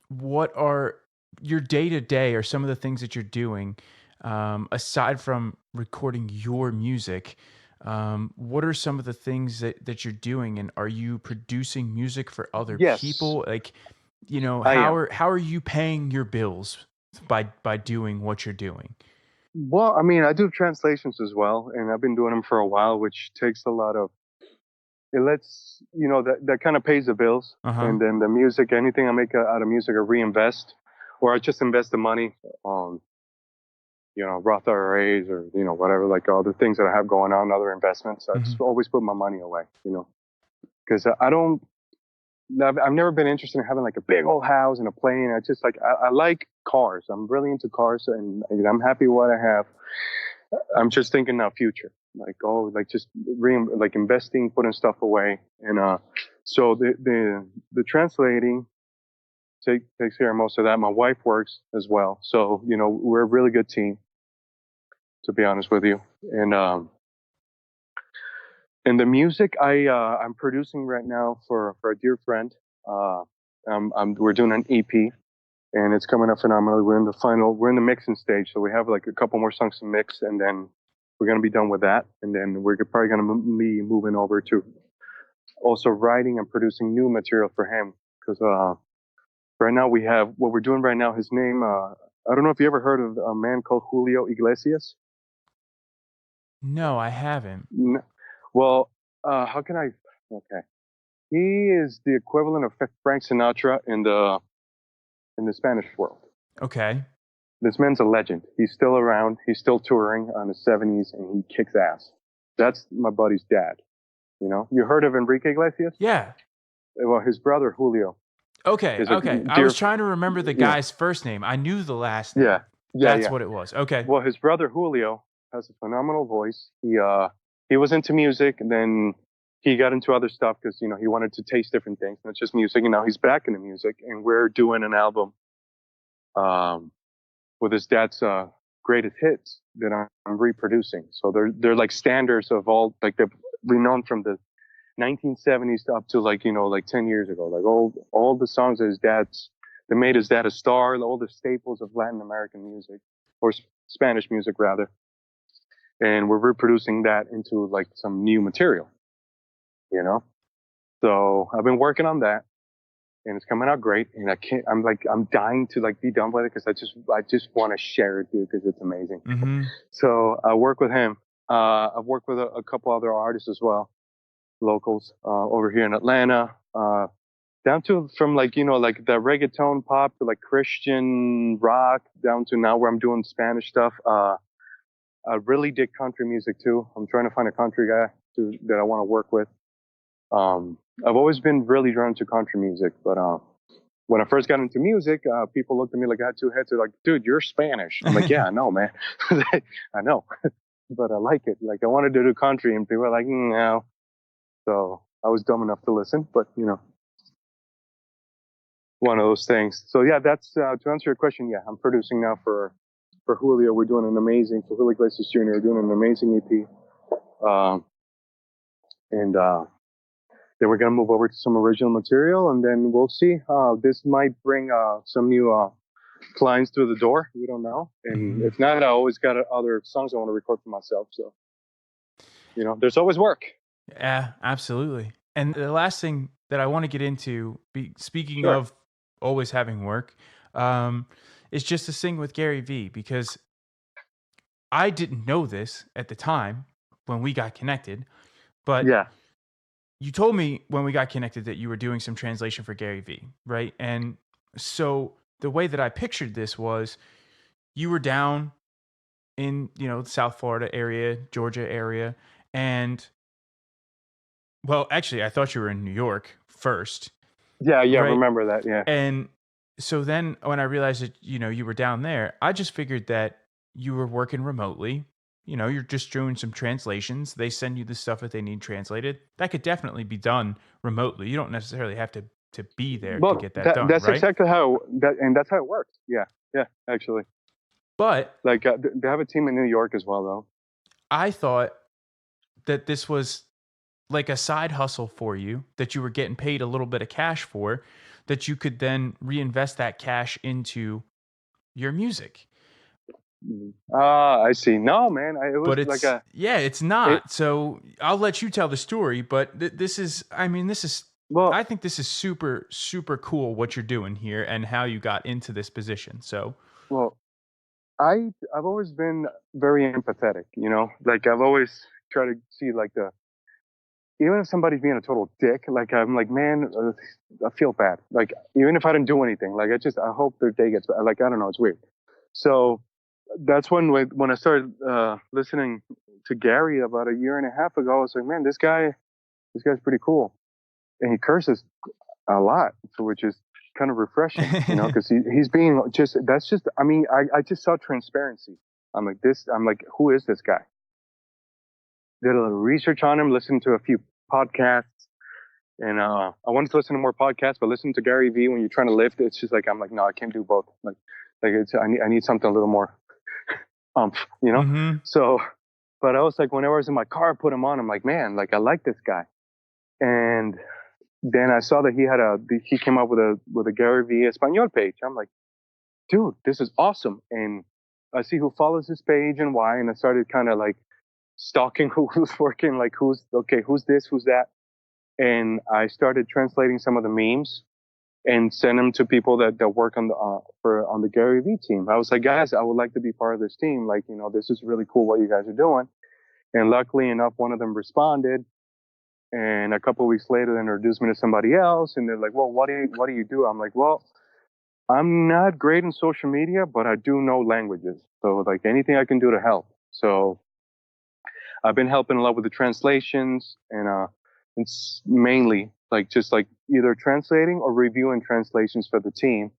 what are your day to day or some of the things that you're doing aside from recording your music? What are some of the things that you're doing, and are you producing music for other yes, people? Like, I am. how are you paying your bills by doing what you're doing? Well, I mean, I do translations as well, and I've been doing them for a while, which takes a lot of. It lets that kind of pays the bills, Uh huh. and then the music, anything I make out of music, I reinvest, or I just invest the money on Roth IRAs or whatever, like all the things that I have going on, other investments. I Hmm. just always put my money away, because I don't. I've never been interested in having like a big old house and a plane. I just I like cars. I'm really into cars, and I'm happy with what I have. I'm just thinking now future, like like just like investing, putting stuff away, and so the translating takes care of most of that. My wife works as well, so we're a really good team, to be honest with you. And the music I'm producing right now for a dear friend. Uh, we're doing an EP, and it's coming up phenomenally. We're in the mixing stage, so we have like a couple more songs to mix, and then we're gonna be done with that, and then we're probably gonna be moving over to also writing and producing new material for him, because right now we have what we're doing right now. His name, I don't know if you ever heard of a man called Julio Iglesias. No, I haven't. Well, how can I? Okay, he is the equivalent of Frank Sinatra in the Spanish world. Okay. This man's a legend. He's still around. He's still touring on his 70s, and he kicks ass. That's my buddy's dad. You heard of Enrique Iglesias? Yeah. Well, his brother Julio Okay. is a Okay. I was dear. trying to remember the Yeah, guy's first name. I knew the last yeah, name. yeah, That's yeah. what it was. Okay. Well, his brother Julio has a phenomenal voice. He was into music, and then he got into other stuff because he wanted to taste different things, not just music. And now he's back into music, and we're doing an album um, with his dad's greatest hits that I'm reproducing. So they're like standards of all, like they're renowned from the 1970s up to like 10 years ago. Like all the songs that made his dad a star, all the staples of Latin American music or Spanish music rather. And we're reproducing that into like some new material, you know? So I've been working on that and it's coming out great. And I'm dying to like be done with it because I just want to share it, dude, because it's amazing. Mm-hmm. So I work with him. I've worked with a couple other artists as well, locals, over here in Atlanta, down to from like the reggaeton pop to like Christian rock down to now where I'm doing Spanish stuff. I really dig country music too. I'm trying to find a country guy that I want to work with. I've always been really drawn to country music, but when I first got into music, people looked at me like I had two heads. They're like, "Dude, you're Spanish." I'm like, "Yeah, I know, man. I know, but I like it. Like I wanted to do country, and people were like, "No." So I was dumb enough to listen, but one of those things. So yeah, that's to answer your question. Yeah, I'm producing now for Julio. We're doing an amazing for Julio Iglesias Jr. We're doing an amazing EP, and then we're gonna move over to some original material, and then we'll see. This might bring some new clients through the door. We don't know, and if not, I always got other songs I want to record for myself. So there's always work. Yeah, absolutely. And the last thing that I want to get into, speaking Sure. of always having work, is just to sing with Gary V, because I didn't know this at the time when we got connected, but Yeah. you told me when we got connected that you were doing some translation for Gary V, right? And so the way that I pictured this was you were down in, South Florida area, Georgia area, and well, actually, I thought you were in New York first, Yeah. Yeah. right? Remember that. Yeah. And so then when I realized that, you were down there, I just figured that you were working remotely. You're just doing some translations. They send you the stuff that they need translated. That could definitely be done remotely. You don't necessarily have to be there to Well, get that done, that's right? exactly that's how it works. Yeah. Yeah. Actually, But like they have a team in New York as well, though. I thought that this was like a side hustle for you that you were getting paid a little bit of cash for, that you could then reinvest that cash into your music. I see. No, man, it was But like it's it. not. So I'll let you tell the story, but this is, Well, I think this is super, super cool what you're doing here and how you got into this position. So, well, I've always been very empathetic. Like I've always tried to see like even if somebody's being a total dick, like I'm like, man, I feel bad. Like even if I didn't do anything, like I hope their day gets better. Like I don't know, it's weird. So that's when I started listening to Gary about a year and a half ago. I was like, man, this guy's pretty cool, and he curses a lot, so which is kind of refreshing, because he's being just. That's just. I mean, I just saw transparency. I'm like this. I'm like, who is this guy? Did a little research on him, listened to a few podcasts, and I wanted to listen to more podcasts, but listening to Gary Vee when you're trying to lift, it's just like I'm like, no, I can't do both. Like I need something a little more mm-hmm. So, but I was like, whenever I was in my car, I put him on. I'm like, man, like I like this guy. And then I saw that he came up with a Gary V Espanol page. I'm like, dude, this is awesome. And I see who follows his page and why. And I started kind of like stalking who's working, like who's this, who's that. And I started translating some of the memes and send them to people that work on the Gary Vee team. I was like, guys, I would like to be part of this team. Like, this is really cool what you guys are doing. And luckily enough, one of them responded. And a couple of weeks later, they introduced me to somebody else. And they're like, well, what do you do? I'm like, well, I'm not great in social media, but I do know languages. So like anything I can do to help. So I've been helping a lot with the translations, and it's mainly like just like either translating or reviewing translations for the team.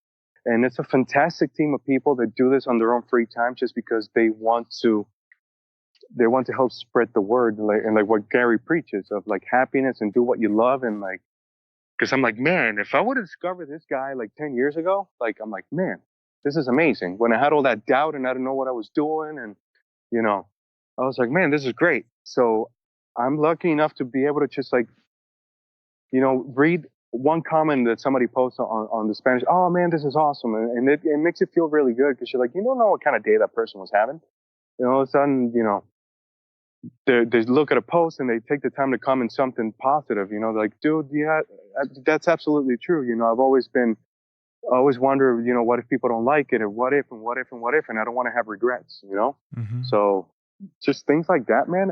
And it's a fantastic team of people that do this on their own free time, just because they want to help spread the word, like, and like what Gary preaches of like happiness and do what you love. And like, because I'm like, man, if I would have discovered this guy like 10 years ago, like I'm like, man, this is amazing. When I had all that doubt and I didn't know what I was doing, and you know, I was like, man, this is great. So I'm lucky enough to be able to just like, read one comment that somebody posts on the Spanish. Oh man, this is awesome. And it makes you feel really good, because you're like, you don't know what kind of day that person was having. All of a sudden, they look at a post and they take the time to comment something positive. Like, dude, yeah, that's absolutely true. I always wonder, what if people don't like it, and what if, and what if, and what if, and I don't want to have regrets. Mm-hmm. So just things like that, man.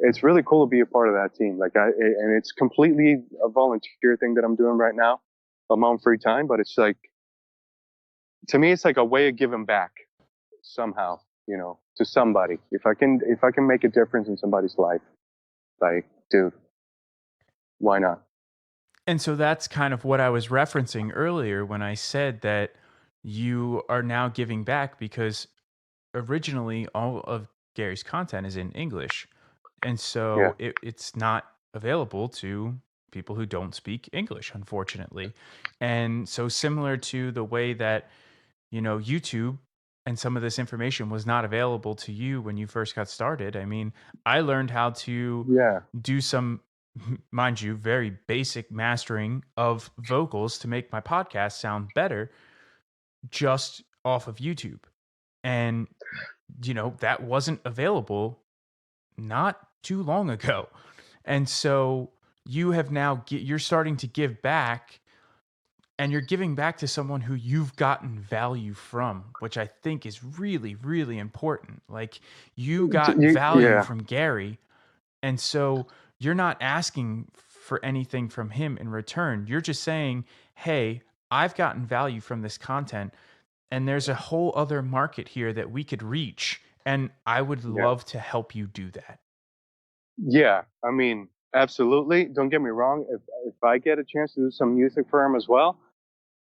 It's really cool to be a part of that team. And it's completely a volunteer thing that I'm doing right now. I'm on free time, but it's like, to me, it's like a way of giving back somehow, to somebody. If I can make a difference in somebody's life, like, dude, why not? And so that's kind of what I was referencing earlier when I said that you are now giving back, because originally all of Gary's content is in English. And Yeah, so it's not available to people who don't speak English, unfortunately. And so, similar to the way that, YouTube and some of this information was not available to you when you first got started. I mean, I learned how to yeah, do some, mind you, very basic mastering of vocals to make my podcast sound better just off of YouTube. And, that wasn't available not too long ago. And so you have now, you're starting to give back, and you're giving back to someone who you've gotten value from, which I think is really, really important. Like, you got value yeah, from Gary. And so you're not asking for anything from him in return. You're just saying, hey, I've gotten value from this content, and there's a whole other market here that we could reach. And I would yeah, love to help you do that. yeah. I mean, absolutely. Don't get me wrong. If I get a chance to do some music for him as well,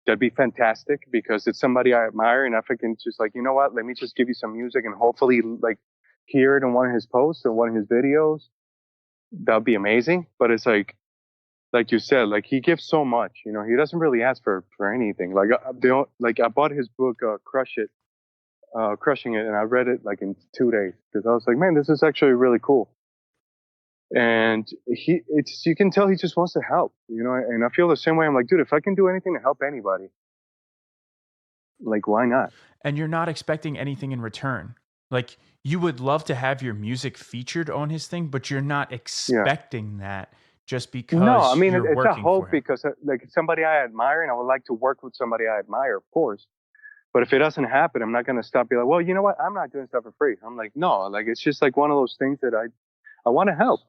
that'd be fantastic, because it's somebody I admire. And if I can just like, you know what, let me just give you some music and hopefully like hear it in one of his posts or one of his videos, that'd be amazing. But it's like you said, like he gives so much. He doesn't really ask for anything. Like I bought his book, Crushing It, and I read it like in 2 days, because I was like, man, this is actually really cool. And you can tell he just wants to help. And I feel the same way. I'm like, dude, if I can do anything to help anybody, like, why not? And you're not expecting anything in return. Like, you would love to have your music featured on his thing, but you're not Yeah. expecting that just No, I because mean, you're it's a working for hope, him. because like it's somebody I admire, and I would like to work with somebody I admire, of course. But if it doesn't happen, I'm not going to stop. Be like, well, you know what? I'm not doing stuff for free. I'm like, no, like it's just like one of those things that I want to help.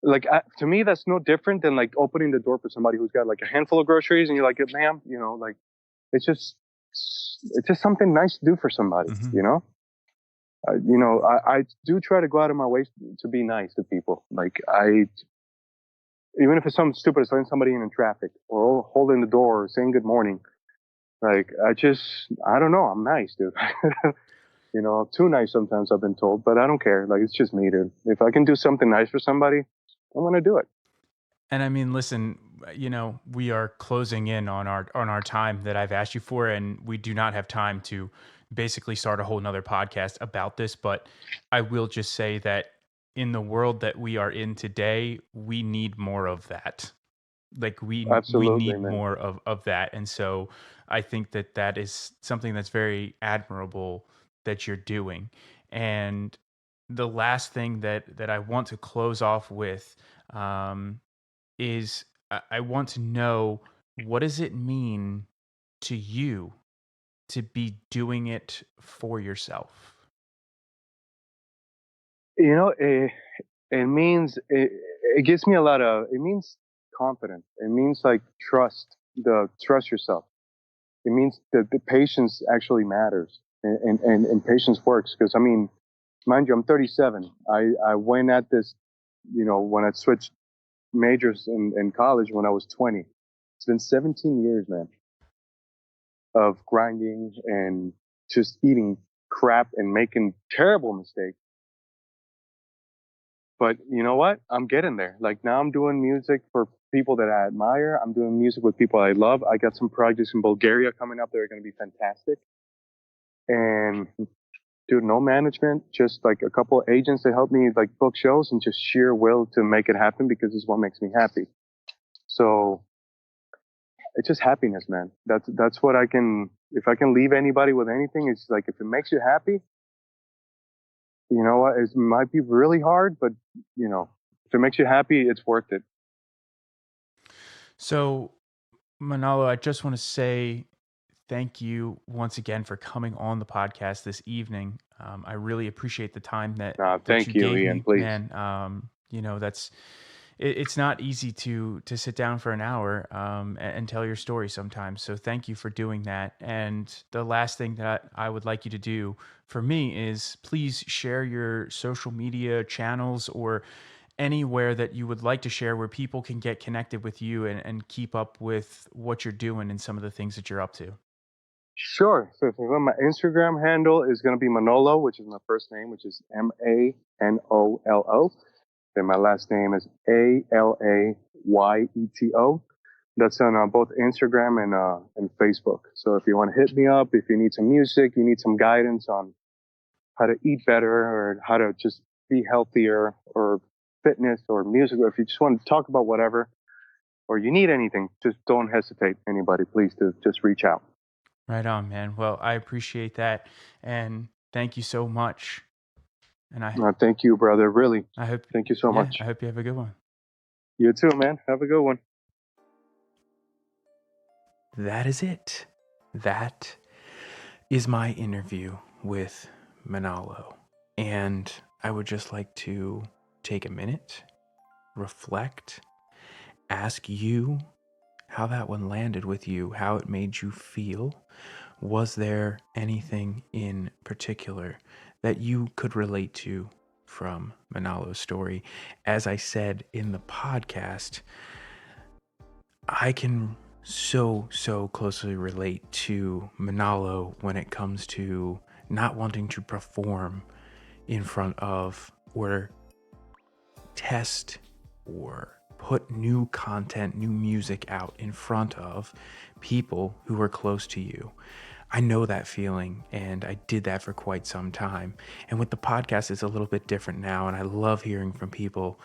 Like, to me, that's no different than like opening the door for somebody who's got like a handful of groceries, and you're like, ma'am, like it's just it's just something nice to do for somebody. Hmm. I do try to go out of my way to be nice to people. Like, even if it's something stupid, as letting somebody in traffic, or holding the door, or saying good morning. Like, I don't know. I'm nice, dude. Too nice sometimes, I've been told, but I don't care. Like, it's just me, dude. If I can do something nice for somebody, I'm gonna do it. And I mean, listen, we are closing in on our time that I've asked you for, and we do not have time to basically start a whole nother podcast about this. But I will just say that in the world that we are in today, we need more of that. Like, we Absolutely, need man. more of that. And so I think that that is something that's very admirable that you're doing. And the last thing that I want to close off with, um, is I want to know, what does it mean to you to be doing it for yourself? It means it gives me a lot of. It means confidence. It means like trust. the trust yourself. It means that the patience actually matters, and patience works. Because I mean, mind you, I'm 37. I went at this, when I switched majors in college when I was 20. It's been 17 years, man, of grinding and just eating crap and making terrible mistakes. But you know what? I'm getting there. Like now I'm doing music for people that I admire. I'm doing music with people I love. I got some projects in Bulgaria coming up that are going to be fantastic. And dude, no management, just like a couple of agents that help me like book shows and just sheer will to make it happen because it's what makes me happy. So it's just happiness, man. That's what if I can leave anybody with anything, it's like if it makes you happy, you know what, it might be really hard, but if it makes you happy, it's worth it. So, Manolo, I just want to say thank you once again for coming on the podcast this evening. I really appreciate the time that you Thank you, gave Ian, me, please. man. It's not easy to sit down for an hour and tell your story sometimes. So thank you for doing that. And the last thing that I would like you to do for me is please share your social media channels or anywhere that you would like to share where people can get connected with you and keep up with what you're doing and some of the things that you're up to. Sure. So if you want, my Instagram handle is going to be Manolo, which is my first name, which is Manolo. Then my last name is Alayetto. That's on both Instagram and Facebook. So if you want to hit me up, if you need some music, you need some guidance on how to eat better or how to just be healthier or fitness or music, or if you just want to talk about whatever or you need anything, just don't hesitate. Anybody, please do just reach out. Right on, man. Well, I appreciate that. And thank you so much. And Thank you, brother. Really. I hope, Thank you so much. I hope you have a good one. You too, man. Have a good one. That is it. That is my interview with Manolo. And I would just like to take a minute, reflect, ask you how that one landed with you, how it made you feel. Was there anything in particular that you could relate to from Manolo's story? As I said in the podcast, I can so closely relate to Manolo when it comes to not wanting to perform in front of or test or put new content, new music out in front of people who are close to you. I know that feeling, and I did that for quite some time. And with the podcast, it's a little bit different now, and I love hearing from people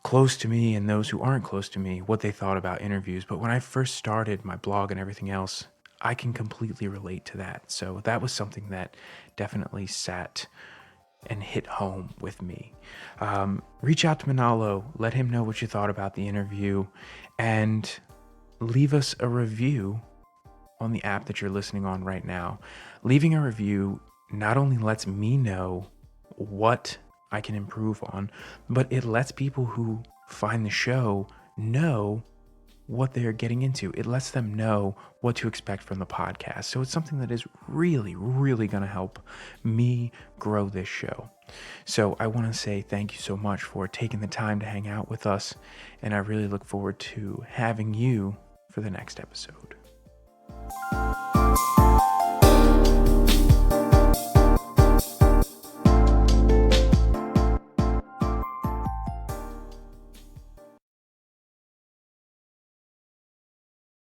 close to me and those who aren't close to me what they thought about interviews. But when I first started my blog and everything else, I can completely relate to that. So that was something that definitely sat and hit home with me. Reach out to Manolo, let him know what you thought about the interview, and leave us a review on the app that you're listening on right now. Leaving a review not only lets me know what I can improve on, but it lets people who find the show know what they're getting into. It lets them know what to expect from the podcast. So it's something that is really going to help me grow this show. So I want to say thank you so much for taking the time to hang out with us, and I really look forward to having you for the next episode.